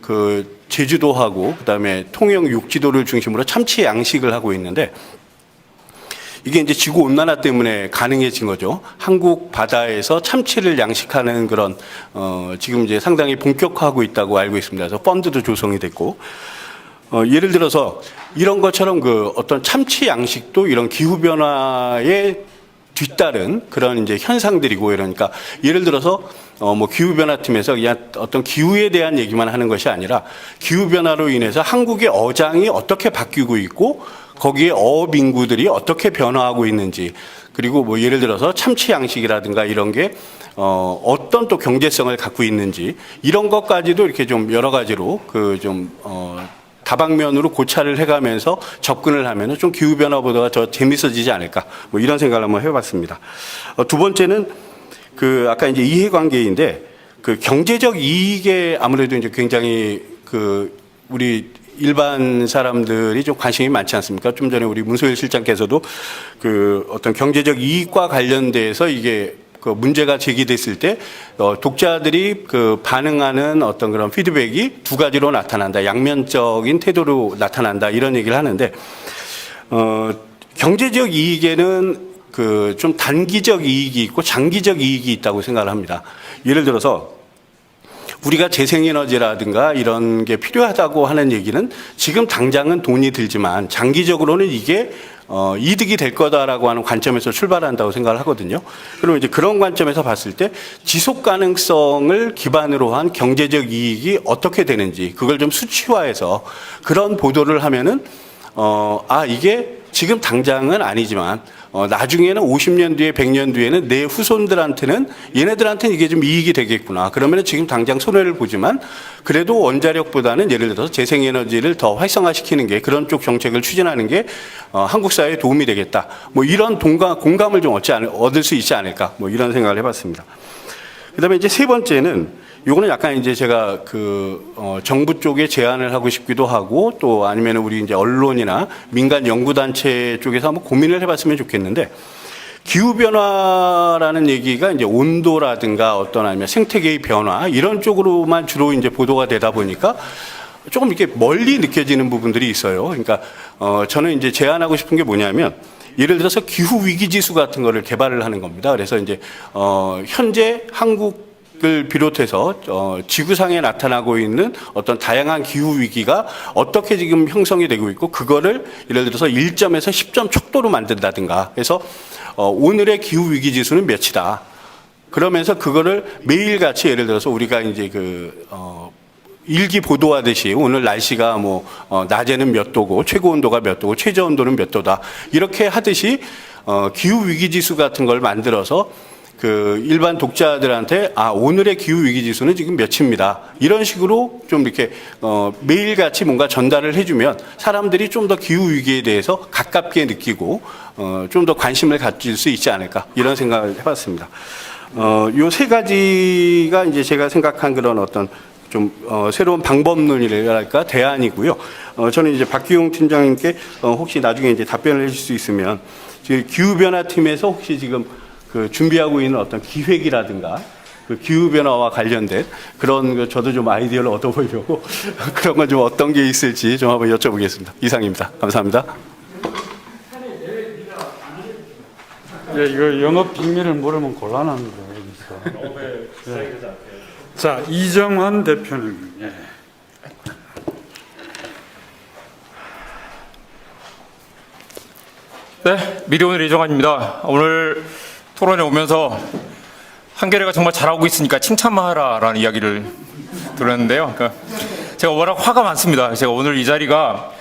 제주도하고 그다음에 통영 육지도를 중심으로 참치 양식을 하고 있는데, 이게 이제 지구 온난화 때문에 가능해진 거죠. 한국 바다에서 참치를 양식하는 그런 지금 이제 상당히 본격화하고 있다고 알고 있습니다. 그래서 펀드도 조성이 됐고, 예를 들어서 이런 것처럼 어떤 참치 양식도 이런 기후 변화에 뒤따른 그런 이제 현상들이고, 이러니까 예를 들어서 뭐 기후 변화 팀에서 그냥 어떤 기후에 대한 얘기만 하는 것이 아니라 기후 변화로 인해서 한국의 어장이 어떻게 바뀌고 있고 거기에 어업 인구들이 어떻게 변화하고 있는지, 그리고 뭐 예를 들어서 참치 양식이라든가 이런 게 어떤 또 경제성을 갖고 있는지, 이런 것까지도 이렇게 좀 여러 가지로 다방면으로 고찰을 해가면서 접근을 하면은 좀 기후변화 보도가 더 재밌어지지 않을까, 뭐 이런 생각을 한번 해봤습니다. 두 번째는 아까 이제 이해관계인데, 경제적 이익에 아무래도 이제 굉장히 우리 일반 사람들이 좀 관심이 많지 않습니까? 좀 전에 우리 문소일 실장께서도 어떤 경제적 이익과 관련돼서 이게 문제가 제기됐을 때 독자들이 반응하는 어떤 그런 피드백이 2가지로 나타난다. 양면적인 태도로 나타난다. 이런 얘기를 하는데, 경제적 이익에는 좀 단기적 이익이 있고 장기적 이익이 있다고 생각을 합니다. 예를 들어서 우리가 재생에너지라든가 이런 게 필요하다고 하는 얘기는 지금 당장은 돈이 들지만 장기적으로는 이게 이득이 될 거다라고 하는 관점에서 출발한다고 생각을 하거든요. 그러면 이제 그런 관점에서 봤을 때 지속 가능성을 기반으로 한 경제적 이익이 어떻게 되는지 그걸 좀 수치화해서 그런 보도를 하면은 이게 지금 당장은 아니지만 나중에는 50년 뒤에 100년 뒤에는 내 후손들한테는 얘네들한테는 이게 좀 이익이 되겠구나. 그러면은 지금 당장 손해를 보지만 그래도 원자력보다는 예를 들어서 재생에너지를 더 활성화시키는 게, 그런 쪽 정책을 추진하는 게 한국 사회에 도움이 되겠다. 뭐 이런 공감을 좀 얻을 수 있지 않을까. 뭐 이런 생각을 해봤습니다. 그다음에 이제 3번째는 요거는 약간 이제 제가 정부 쪽에 제안을 하고 싶기도 하고, 또 아니면 우리 이제 언론이나 민간 연구단체 쪽에서 한번 고민을 해봤으면 좋겠는데, 기후변화라는 얘기가 이제 온도라든가 어떤 아니면 생태계의 변화 이런 쪽으로만 주로 이제 보도가 되다 보니까 조금 이렇게 멀리 느껴지는 부분들이 있어요. 그러니까 저는 이제 제안하고 싶은 게 뭐냐면 예를 들어서 기후 위기 지수 같은 거를 개발을 하는 겁니다. 그래서 이제 현재 한국을 비롯해서 지구상에 나타나고 있는 어떤 다양한 기후 위기가 어떻게 지금 형성이 되고 있고 그거를 예를 들어서 1점에서 10점 척도로 만든다든가 해서 오늘의 기후 위기 지수는 몇이다. 그러면서 그거를 매일같이 예를 들어서 우리가 이제 일기 보도하듯이 오늘 날씨가 낮에는 몇 도고 최고 온도가 몇 도고 최저 온도는 몇 도다 이렇게 하듯이 기후 위기 지수 같은 걸 만들어서 그 일반 독자들한테 오늘의 기후 위기 지수는 지금 몇입니다. 이런 식으로 좀 이렇게 매일같이 뭔가 전달을 해주면 사람들이 좀 더 기후 위기에 대해서 가깝게 느끼고 좀 더 관심을 가질 수 있지 않을까 이런 생각을 해봤습니다. 요 세 가지가 이제 제가 생각한 그런 어떤 좀 새로운 방법론이랄까 대안이고요. 저는 이제 박기용 팀장님께 혹시 나중에 이제 답변을 해줄 수 있으면 기후 변화 팀에서 혹시 지금 그 준비하고 있는 어떤 기획이라든가 그 기후 변화와 관련된 그런 거 저도 좀 아이디어를 얻어보려고 그런 건 좀 어떤 게 있을지 좀 한번 여쭤보겠습니다. 이상입니다. 감사합니다. 예, 이거 영업 비밀을 물으면 곤란합니다. 여기서. 자, 이정환 대표님. 예. 네, 미디어오늘 이정환입니다. 오늘 토론에 오면서 한겨레가 정말 잘하고 있으니까 칭찬만 하라라는 이야기를 들었는데요. 그러니까 제가 워낙 화가 많습니다. 제가 오늘 이 자리가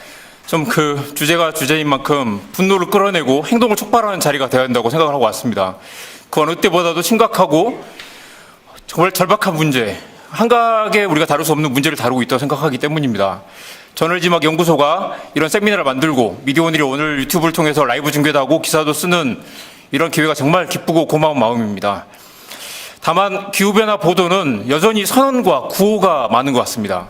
좀 그 주제가 주제인 만큼 분노를 끌어내고 행동을 촉발하는 자리가 되어야 한다고 생각을 하고 왔습니다. 그 어느 때보다도 심각하고 정말 절박한 문제, 한각에 우리가 다룰 수 없는 문제를 다루고 있다고 생각하기 때문입니다. 저널지막 연구소가 이런 세미나를 만들고 미디어오늘이 오늘 유튜브를 통해서 라이브 중계도 하고 기사도 쓰는 이런 기회가 정말 기쁘고 고마운 마음입니다. 다만 기후변화 보도는 여전히 선언과 구호가 많은 것 같습니다.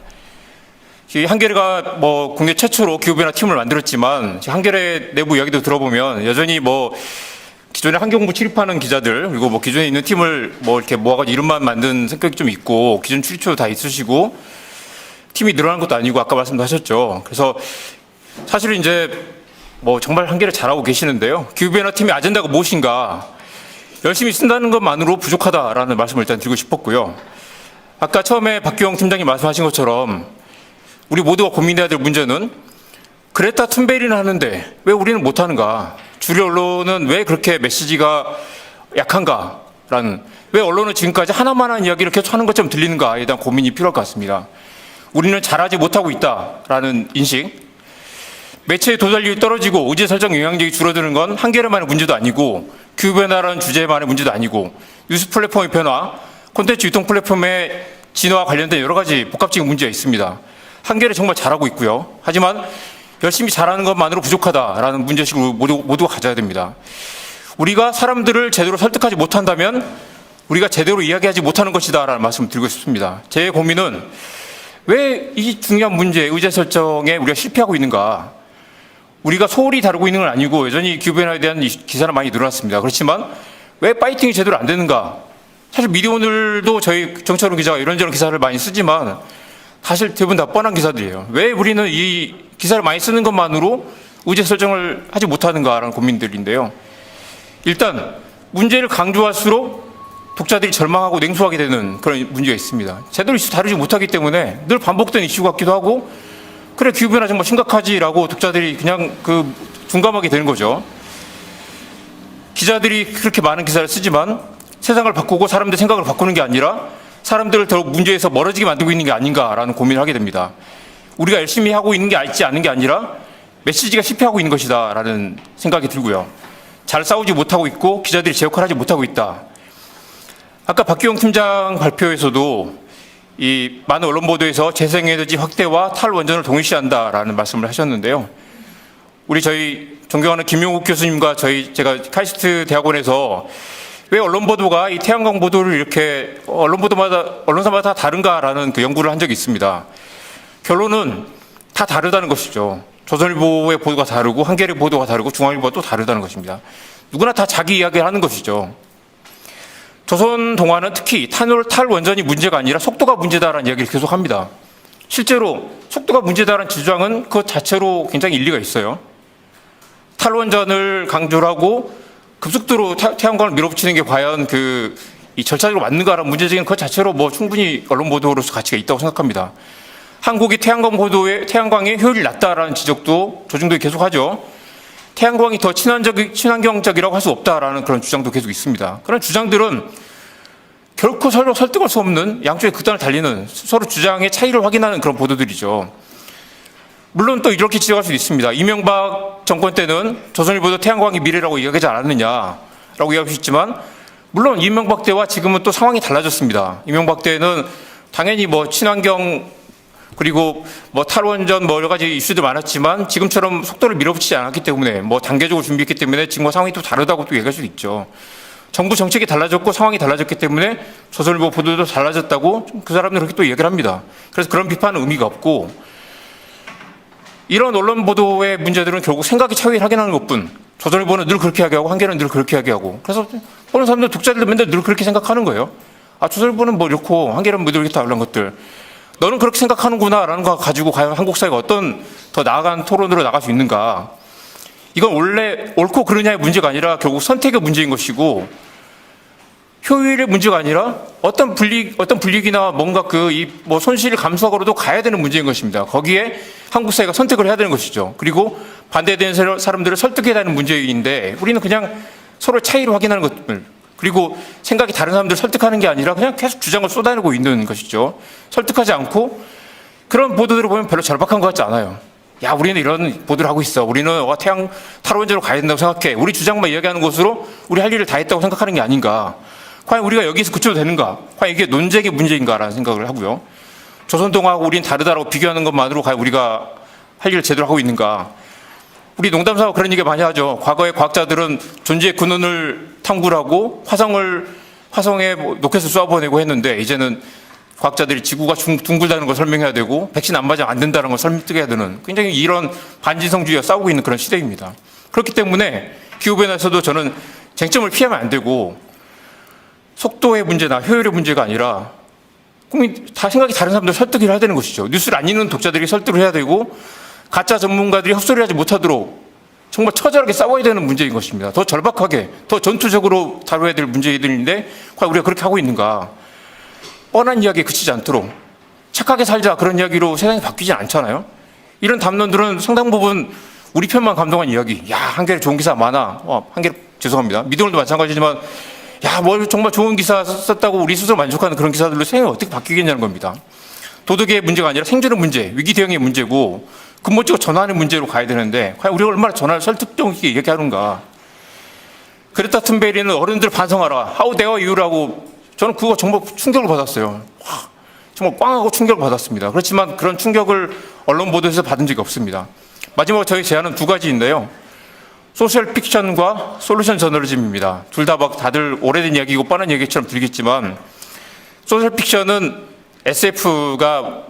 한겨레가 국내 최초로 기후변화 팀을 만들었지만 한겨레 내부 이야기도 들어보면 여전히 기존에 환경부 출입하는 기자들 그리고 기존에 있는 팀을 이렇게 모아가지고 이름만 만든 성격이 좀 있고 기존 출입처도 다 있으시고 팀이 늘어난 것도 아니고 아까 말씀도 하셨죠. 그래서 사실은 이제 정말 한겨레 잘하고 계시는데요. 기후변화 팀의 아젠다가 무엇인가 열심히 쓴다는 것만으로 부족하다라는 말씀을 일단 드리고 싶었고요. 아까 처음에 박기용 팀장님 말씀하신 것처럼 우리 모두가 고민해야 될 문제는 그레타 툰베리는 하는데 왜 우리는 못하는가? 주류 언론은 왜 그렇게 메시지가 약한가라는, 왜 언론은 지금까지 하나만 한 이야기를 계속 하는 것처럼 들리는가에 대한 고민이 필요할 것 같습니다. 우리는 잘하지 못하고 있다라는 인식, 매체의 도달률이 떨어지고 의제 설정 영향력이 줄어드는 건 한겨레만의 문제도 아니고 기후변화라는 주제만의 문제도 아니고 뉴스 플랫폼의 변화, 콘텐츠 유통 플랫폼의 진화와 관련된 여러 가지 복합적인 문제가 있습니다. 한겨레 정말 잘하고 있고요. 하지만 열심히 잘하는 것만으로 부족하다라는 문제식을 모두가 가져야 됩니다. 우리가 사람들을 제대로 설득하지 못한다면 우리가 제대로 이야기하지 못하는 것이다라는 말씀을 드리고 싶습니다. 제 고민은 왜 이 중요한 문제, 의제 설정에 우리가 실패하고 있는가? 우리가 소홀히 다루고 있는 건 아니고 여전히 기후변화에 대한 기사는 많이 늘어났습니다. 그렇지만 왜 파이팅이 제대로 안 되는가? 사실 미디어오늘도 저희 정철훈 기자가 이런저런 기사를 많이 쓰지만 사실 대부분 다 뻔한 기사들이에요. 왜 우리는 이 기사를 많이 쓰는 것만으로 의제 설정을 하지 못하는가라는 고민들인데요. 일단 문제를 강조할수록 독자들이 절망하고 냉소하게 되는 그런 문제가 있습니다. 제대로 이슈 다루지 못하기 때문에 늘 반복된 이슈 같기도 하고 그래 기후변화 정말 심각하지라고 독자들이 그냥 둔감하게 되는 거죠. 기자들이 그렇게 많은 기사를 쓰지만 세상을 바꾸고 사람들 생각을 바꾸는 게 아니라 사람들을 더욱 문제에서 멀어지게 만들고 있는 게 아닌가라는 고민을 하게 됩니다. 우리가 열심히 하고 있는 게 있지 않은 게 아니라 메시지가 실패하고 있는 것이다라는 생각이 들고요. 잘 싸우지 못하고 있고 기자들이 제 역할을 하지 못하고 있다. 아까 박기용 팀장 발표에서도 이 많은 언론 보도에서 재생에너지 확대와 탈원전을 동일시한다라는 말씀을 하셨는데요. 저희 존경하는 김용욱 교수님과 제가 카이스트 대학원에서 왜 언론 보도가 이 태양광 보도를 이렇게 언론사마다 다 다른가라는 그 연구를 한 적이 있습니다. 결론은 다 다르다는 것이죠. 조선일보의 보도가 다르고 한겨레 보도가 다르고 중앙일보가 또 다르다는 것입니다. 누구나 다 자기 이야기를 하는 것이죠. 조선 동아는 특히 탈원전이 문제가 아니라 속도가 문제다라는 이야기를 계속합니다. 실제로 속도가 문제다라는 주장은 그것 자체로 굉장히 일리가 있어요. 탈원전을 강조를 하고 급속도로 태양광을 밀어붙이는 게 과연 이 절차적으로 맞는가라는 문제적인 것 자체로 뭐 충분히 언론 보도로서 가치가 있다고 생각합니다. 한국이 태양광의 효율이 낮다라는 지적도 조중동이 계속하죠. 태양광이 더 친환경적이라고 할 수 없다라는 그런 주장도 계속 있습니다. 그런 주장들은 결코 서로 설득할 수 없는 양쪽의 극단을 달리는 서로 주장의 차이를 확인하는 그런 보도들이죠. 물론 또 이렇게 지적할 수도 있습니다. 이명박 정권 때는 조선일보도 태양광이 미래라고 이야기하지 않았느냐라고 이야기할 수 있지만, 물론 이명박 때와 지금은 또 상황이 달라졌습니다. 이명박 때는 당연히 뭐 친환경 그리고 뭐 탈원전 뭐 여러 가지 이슈도 많았지만 지금처럼 속도를 밀어붙이지 않았기 때문에 뭐 단계적으로 준비했기 때문에 지금과 상황이 또 다르다고 또 얘기할 수도 있죠. 정부 정책이 달라졌고 상황이 달라졌기 때문에 조선일보 보도도 달라졌다고 그 사람들은 그렇게 또 얘기를 합니다. 그래서 그런 비판은 의미가 없고, 이런 언론 보도의 문제들은 결국 생각이 차이를 확인하는 것뿐. 조선일보는 늘 그렇게 이야기하고 한겨레는 늘 그렇게 이야기하고, 그래서 보는 사람들, 독자들도 맨날 늘 그렇게 생각하는 거예요. 아, 조선일보는 뭐 이렇고 한겨레는 뭐 이렇게 다 이런 것들. 너는 그렇게 생각하는구나라는 거 가지고 과연 한국 사회가 어떤 더 나아간 토론으로 나갈 수 있는가. 이건 원래 옳고 그르냐의 문제가 아니라 결국 선택의 문제인 것이고, 효율의 문제가 아니라 어떤 불이익이나 뭔가 뭐 손실을 감수하고라도 가야 되는 문제인 것입니다. 거기에 한국 사회가 선택을 해야 되는 것이죠. 그리고 반대되는 사람들을 설득해야 되는 문제인데, 우리는 그냥 서로 차이를 확인하는 것들, 그리고 생각이 다른 사람들을 설득하는 게 아니라 그냥 계속 주장을 쏟아내고 있는 것이죠. 설득하지 않고 그런 보도들을 보면 별로 절박한 것 같지 않아요. 야, 우리는 이런 보도를 하고 있어. 우리는 태양 탈원전으로 가야 된다고 생각해. 우리 주장만 이야기하는 것으로 우리 할 일을 다 했다고 생각하는 게 아닌가. 과연 우리가 여기서 그쳐도 되는가? 과연 이게 논쟁의 문제인가라는 생각을 하고요. 조선동하고 우리는 다르다라고 비교하는 것만으로 과연 우리가 할 일을 제대로 하고 있는가? 우리 농담삼아 그런 얘기 많이 하죠. 과거에 과학자들은 존재의 근원을 탐구를 하고 화성에 로켓을 쏘아보내고 했는데, 이제는 과학자들이 지구가 둥글다는 걸 설명해야 되고 백신 안 맞으면 안 된다는 걸 설득해야 되는, 굉장히 이런 반지성주의와 싸우고 있는 그런 시대입니다. 그렇기 때문에 기후변화에서도 저는 쟁점을 피하면 안 되고, 속도의 문제나 효율의 문제가 아니라 국민 다 생각이 다른 사람들 설득을 해야 되는 것이죠. 뉴스를 안 읽는 독자들이 설득을 해야 되고, 가짜 전문가들이 헛소리하지 못하도록 정말 처절하게 싸워야 되는 문제인 것입니다. 더 절박하게, 더 전투적으로 다뤄야 될 문제들인데 과연 우리가 그렇게 하고 있는가. 뻔한 이야기에 그치지 않도록 착하게 살자, 그런 이야기로 세상이 바뀌지 않잖아요. 이런 담론들은 상당 부분 우리 편만 감동한 이야기. 야, 한겨레 좋은 기사 많아. 한겨레 죄송합니다. 미디어도 마찬가지지만, 야, 뭘 정말 좋은 기사 썼다고 우리 스스로 만족하는 그런 기사들로 세상이 어떻게 바뀌겠냐는 겁니다. 도덕의 문제가 아니라 생존의 문제, 위기 대응의 문제고 근본적으로 전환의 문제로 가야 되는데, 과연 우리가 얼마나 전환을 설득력 있게 얘기하는가. 그레타 툰베리는 어른들 반성하라. How dare you라고, 저는 그거 정말 충격을 받았어요. 정말 꽝하고 충격을 받았습니다. 그렇지만 그런 충격을 언론 보도에서 받은 적이 없습니다. 마지막으로 저희 제안은 두 가지인데요. 소셜 픽션과 솔루션 저널리즘입니다. 둘 다 막 다들 오래된 이야기고 뻔한 얘기처럼 들리겠지만, 소셜 픽션은 SF가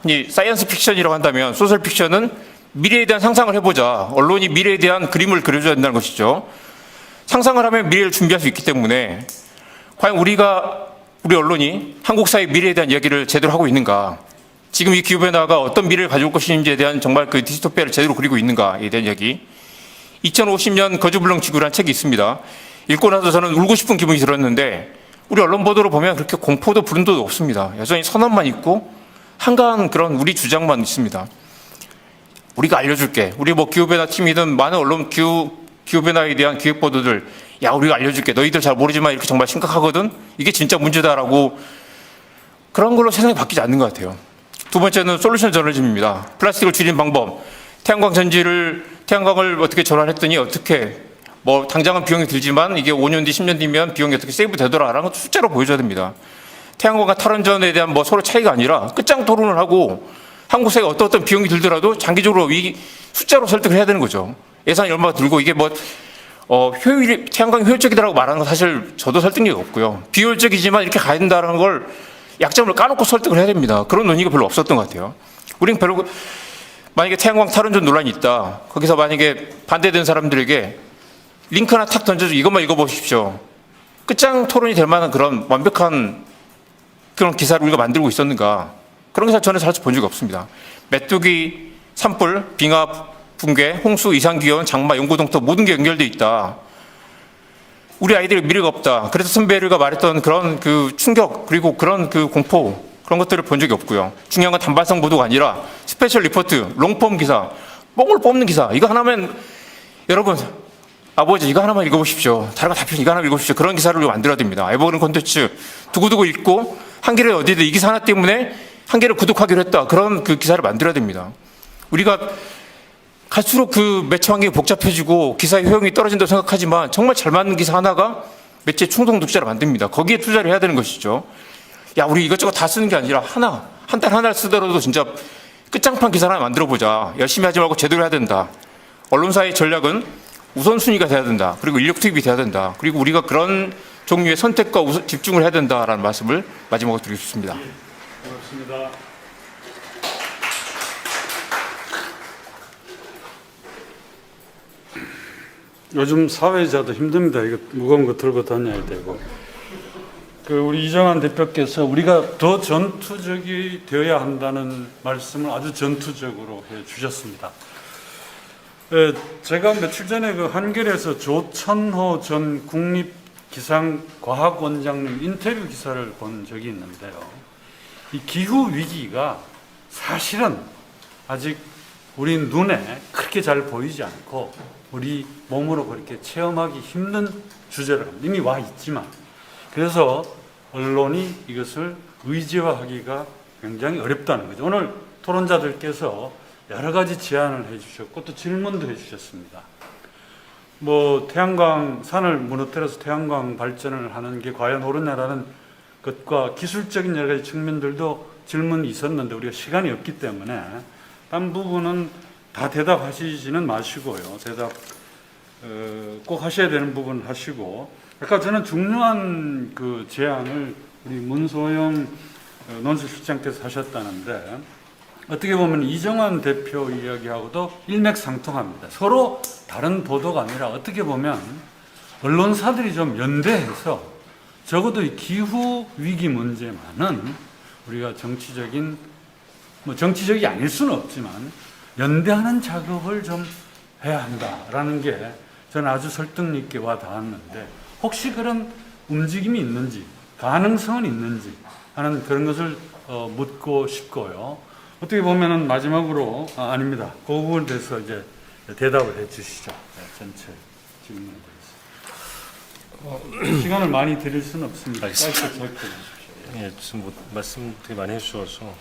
흔히 사이언스 픽션이라고 한다면, 소셜 픽션은 미래에 대한 상상을 해보자. 언론이 미래에 대한 그림을 그려줘야 된다는 것이죠. 상상을 하면 미래를 준비할 수 있기 때문에 과연 우리 언론이 한국 사회 미래에 대한 이야기를 제대로 하고 있는가. 지금 이 기후변화가 어떤 미래를 가져올 것인지에 대한 정말 그 디스토피아를 제대로 그리고 있는가에 대한 이야기. 2050년 거주불능 지구라는 책이 있습니다. 읽고 나서 저는 울고 싶은 기분이 들었는데, 우리 언론 보도를 보면 그렇게 공포도 불운도 없습니다. 여전히 선언만 있고 한가한 그런 우리 주장만 있습니다. 우리가 알려줄게. 우리 뭐 기후변화 팀이든 많은 언론 기후변화에 대한 기획 보도들, 야, 우리가 알려줄게. 너희들 잘 모르지만 이렇게 정말 심각하거든. 이게 진짜 문제다라고, 그런 걸로 세상이 바뀌지 않는 것 같아요. 두 번째는 솔루션 저널리즘입니다. 플라스틱을 줄이는 방법. 태양광을 어떻게 전환했더니 어떻게, 뭐 당장은 비용이 들지만 이게 5년 뒤 10년 뒤면 비용이 어떻게 세이브 되더라라는 것도 숫자로 보여줘야 됩니다. 태양광과 탈원전에 대한 뭐 서로 차이가 아니라 끝장 토론을 하고, 한국 사회가 어떤 비용이 들더라도 장기적으로 이 숫자로 설득을 해야 되는 거죠. 예산이 얼마가 들고 이게 뭐 태양광이 효율적이다라고 말하는 건 사실 저도 설득력이 없고요. 비효율적이지만 이렇게 가야 된다는 걸 약점을 까놓고 설득을 해야 됩니다. 그런 논의가 별로 없었던 것 같아요. 우리는 만약에 태양광 탈원전 논란이 있다. 거기서 만약에 반대되는 사람들에게 링크 하나 탁 던져서 이것만 읽어보십시오. 끝장 토론이 될 만한 그런 완벽한 그런 기사를 우리가 만들고 있었는가. 그런 기사 저는 사실 본 적이 없습니다. 메뚜기, 산불, 빙하 붕괴, 홍수, 이상기온, 장마, 용고동터 모든 게 연결돼 있다. 우리 아이들의 미래가 없다. 그래서 선배가 말했던 그런 그 충격 그리고 그런 그 공포 그런 것들을 본 적이 없고요. 중요한 건 단발성 보도가 아니라 스페셜 리포트, 롱폼 기사, 뽕을 뽑는 기사. 이거 하나면 여러분 아버지 이거 하나만 읽어보십시오. 다른 거 다 필요 이거 하나 읽어보십시오. 그런 기사를 만들어야 됩니다. 에버그린 콘텐츠 두고두고 읽고 한겨레 어디든 이 기사 하나 때문에 한겨레 구독하기로 했다. 그런 그 기사를 만들어야 됩니다. 우리가 갈수록 그 매체 환경이 복잡해지고 기사의 효용이 떨어진다고 생각하지만 정말 잘 맞는 기사 하나가 매체 충동 독자를 만듭니다. 거기에 투자를 해야 되는 것이죠. 야, 우리 이것저것 다 쓰는 게 아니라 한 달 하나를 쓰더라도 진짜 끝장판 기사 하나 만들어보자. 열심히 하지 말고 제대로 해야 된다. 언론사의 전략은 우선순위가 돼야 된다. 그리고 인력 투입이 돼야 된다. 그리고 우리가 그런 종류의 선택과 집중을 해야 된다라는 말씀을 마지막으로 드리고 싶습니다. 고맙습니다. 요즘 사회자도 힘듭니다. 이거 무거운 거 들고 다녀야 되고. 우리 이정환 대표께서 우리가 더 전투적이 되어야 한다는 말씀을 아주 전투적으로 해 주셨습니다. 제가 며칠 전에 그 한겨레에서 조천호 전 국립기상과학원장님 인터뷰 기사를 본 적이 있는데요. 이 기후 위기가 사실은 아직 우리 눈에 그렇게 잘 보이지 않고 우리 몸으로 그렇게 체험하기 힘든 주제를 이미 와 있지만 그래서 언론이 이것을 의제화하기가 굉장히 어렵다는 거죠. 오늘 토론자들께서 여러 가지 제안을 해주셨고 또 질문도 해주셨습니다. 태양광 산을 무너뜨려서 태양광 발전을 하는 게 과연 옳으냐라는 것과 기술적인 여러 가지 측면들도 질문이 있었는데 우리가 시간이 없기 때문에 딴 부분은 다 대답하시지는 마시고요. 대답 꼭 하셔야 되는 부분 하시고 아까 저는 중요한 그 제안을 우리 문소영 논술실장께서 하셨다는데 어떻게 보면 이정환 대표 이야기하고도 일맥상통합니다. 서로 다른 보도가 아니라 어떻게 보면 언론사들이 좀 연대해서 적어도 이 기후 위기 문제만은 우리가 정치적인 정치적이 아닐 수는 없지만 연대하는 작업을 좀 해야 한다라는 게 저는 아주 설득 있게 와 닿았는데 혹시 그런 움직임이 있는지 가능성은 있는지 하는 그런 것을 묻고 싶고요. 어떻게 보면은 마지막으로 아닙니다. 그 부분에 대해서 이제 대답을 해주시죠. 전체 질문에 대해서 시간을 많이 드릴 수는 없습니다. 짧게 해주십시오. 예, 지금 말씀 되게 많이 해주셔서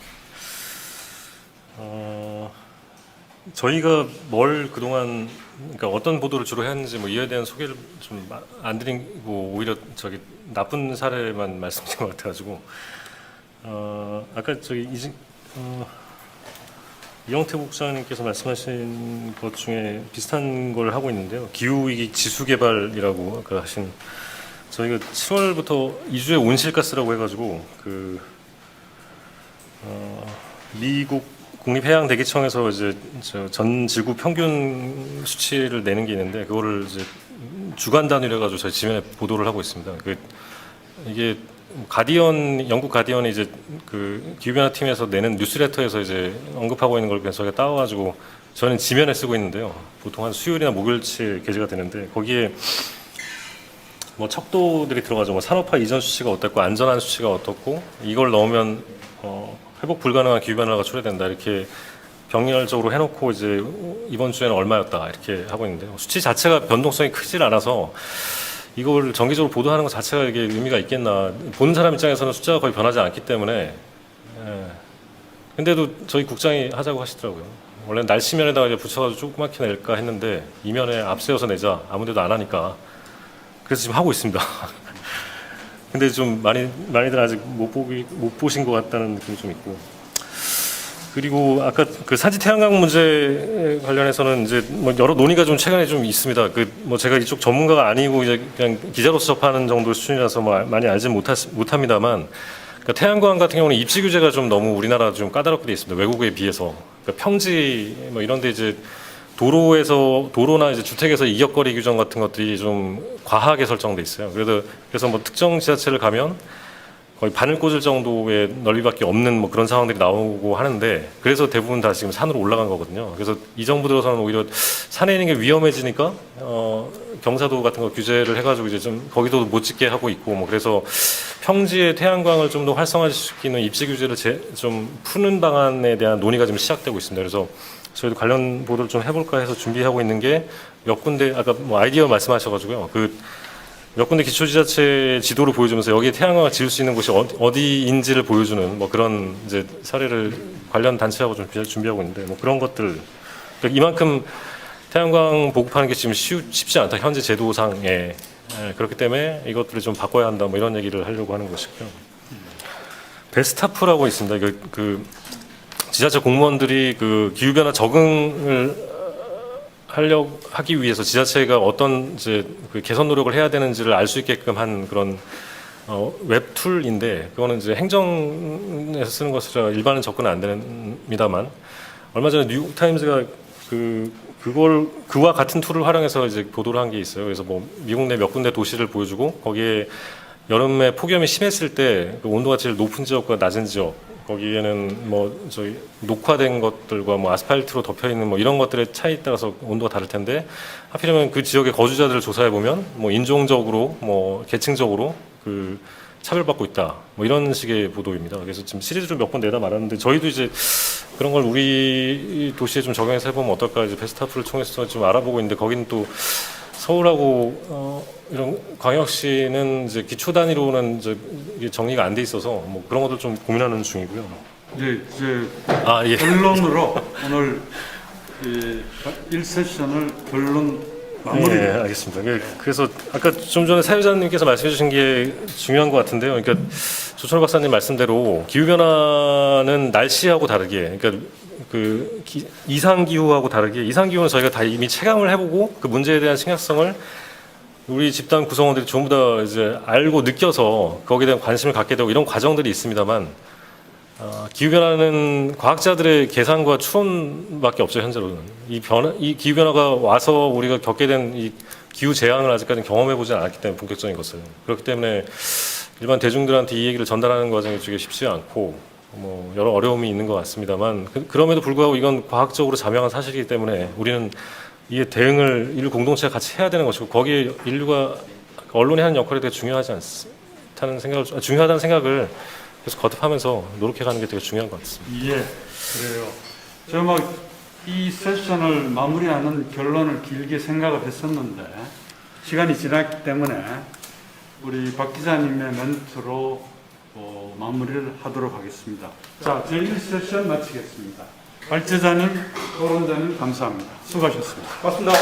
저희가 뭘 그동안 그러니까 어떤 보도를 주로 했는지 이에 대한 소개를 좀 안 드리고 오히려 나쁜 사례만 말씀드린 것 같아가지고 아까 이영태 국장님께서 말씀하신 것 중에 비슷한 걸 하고 있는데요. 기후위기 지수개발이라고 하신 저희가 7월부터 2주에 온실가스라고 해가지고 미국 국립해양대기청에서 이제 전 지구 평균 수치를 내는 게 있는데 그거를 이제 주간 단위로 해가지고 저희 지면에 보도를 하고 있습니다. 이게 영국 가디언이 이제 기후변화 팀에서 내는 뉴스레터에서 이제 언급하고 있는 걸 그냥 저희가 따와가지고 저는 지면에 쓰고 있는데요. 보통 한 수요일이나 목요일치에 게재가 되는데 거기에 척도들이 들어가죠. 산업화 이전 수치가 어떻고 안전한 수치가 어떻고 이걸 넣으면 회복 불가능한 기후변화가 초래된다 이렇게 병렬적으로 해놓고 이제 이번 주에는 얼마였다 이렇게 하고 있는데요. 수치 자체가 변동성이 크질 않아서 이걸 정기적으로 보도하는 것 자체가 이게 의미가 있겠나. 보는 사람 입장에서는 숫자가 거의 변하지 않기 때문에. 근데도 저희 국장이 하자고 하시더라고요. 원래 날씨면에다가 이제 붙여가지고 조그맣게 낼까 했는데 이면에 앞세워서 내자. 아무데도 안 하니까. 그래서 지금 하고 있습니다. 근데 좀 많이들 아직 못 보신 것 같다는 느낌이 좀 있고. 그리고 아까 산지 태양광 문제 관련해서는 이제 여러 논의가 좀 최근에 좀 있습니다. 제가 이쪽 전문가가 아니고 이제 그냥 기자로서 접하는 정도 수준이라서 많이 알지는 못합니다만, 태양광 같은 경우는 입지 규제가 좀 너무 우리나라 좀 까다롭게 돼 있습니다. 외국에 비해서. 평지 이런데 이제 도로나 이제 주택에서 이격거리 규정 같은 것들이 좀 과하게 설정돼 있어요. 그래서 특정 지자체를 가면 거의 바늘 꽂을 정도의 넓이밖에 없는 뭐 그런 상황들이 나오고 하는데 그래서 대부분 다 지금 산으로 올라간 거거든요. 그래서 이 정부 들어서는 오히려 산에 있는 게 위험해지니까 경사도 같은 거 규제를 해가지고 이제 좀 거기도 못 짓게 하고 있고 뭐 그래서 평지의 태양광을 좀 더 활성화시키는 입지 규제를 좀 푸는 방안에 대한 논의가 지금 시작되고 있습니다. 그래서 저희도 관련 보도를 좀 해볼까 해서 준비하고 있는 게 몇 군데 아까 뭐 아이디어 말씀하셔가지고요. 몇 군데 기초지자체 지도를 보여주면서 여기에 태양광을 지을 수 있는 곳이 어디인지를 보여주는 뭐 그런 이제 사례를 관련 단체하고 좀 준비하고 있는데 뭐 그런 것들 그러니까 이만큼 태양광 보급하는 게 지금 쉽지 않다 현재 제도상에 그렇기 때문에 이것들을 좀 바꿔야 한다 뭐 이런 얘기를 하려고 하는 것이고요. 베스타프라고 있습니다. 지자체 공무원들이 그 기후변화 적응을 하기 위해서 지자체가 어떤 이제 그 개선 노력을 해야 되는지를 알 수 있게끔 한 그런 웹툴인데 그거는 이제 행정에서 쓰는 것이라 일반은 접근은 안 됩니다만 얼마 전에 뉴욕 타임즈가 그와 같은 툴을 활용해서 이제 보도를 한 게 있어요. 그래서 뭐 미국 내 몇 군데 도시를 보여주고 거기에 여름에 폭염이 심했을 때 그 온도가 제일 높은 지역과 낮은 지역 거기에는 뭐 저희 녹화된 것들과 뭐 아스팔트로 덮여 있는 뭐 이런 것들의 차이에 따라서 온도가 다를 텐데 하필이면 그 지역의 거주자들을 조사해 보면 뭐 인종적으로 뭐 계층적으로 그 차별받고 있다 뭐 이런 식의 보도입니다. 그래서 지금 시리즈로 몇 번 내다 말았는데 저희도 이제 그런 걸 우리 도시에 좀 적용해서 해보면 어떨까 이제 베스타프를 통해서 좀 알아보고 있는데 거기는 또 서울하고 이런 광역시는 이제 기초 단위로는 이제 이게 정리가 안 돼 있어서 뭐 그런 것도 좀 고민하는 중이고요. 이제 예. 결론으로 오늘 1세션을 결론 마무리. 네, 알겠습니다. 그래서 아까 좀 전에 사회자님께서 말씀해 주신 게 중요한 것 같은데요. 그러니까 조철 박사님 말씀대로 기후변화는 날씨하고 다르게, 그러니까 이상기후하고 다르게, 이상기후는 저희가 다 이미 체감을 해보고 그 문제에 대한 심각성을 우리 집단 구성원들이 전부 다 이제 알고 느껴서 거기에 대한 관심을 갖게 되고 이런 과정들이 있습니다만 기후변화는 과학자들의 계산과 추론밖에 없죠. 현재로는 이 기후변화가 와서 우리가 겪게 된 이 기후 재앙을 아직까지 경험해보지 않았기 때문에 본격적인 것을 그렇기 때문에 일반 대중들한테 이 얘기를 전달하는 과정이 되게 쉽지 않고 뭐 여러 어려움이 있는 것 같습니다만 그럼에도 불구하고 이건 과학적으로 자명한 사실이기 때문에 우리는 이에 대응을 인류 공동체가 같이 해야 되는 것이고 거기에 인류가 언론이 하는 역할이 되게 중요하다는 생각을 그래서 거듭하면서 노력해가는 게 되게 중요한 것 같습니다. 예, 그래요. 제가 이 세션을 마무리하는 결론을 길게 생각을 했었는데 시간이 지났기 때문에 우리 박 기자님의 멘트로 마무리를 하도록 하겠습니다. 자, 제1세션 마치겠습니다. 발제자님, 토론자님 감사합니다. 수고하셨습니다. 고맙습니다.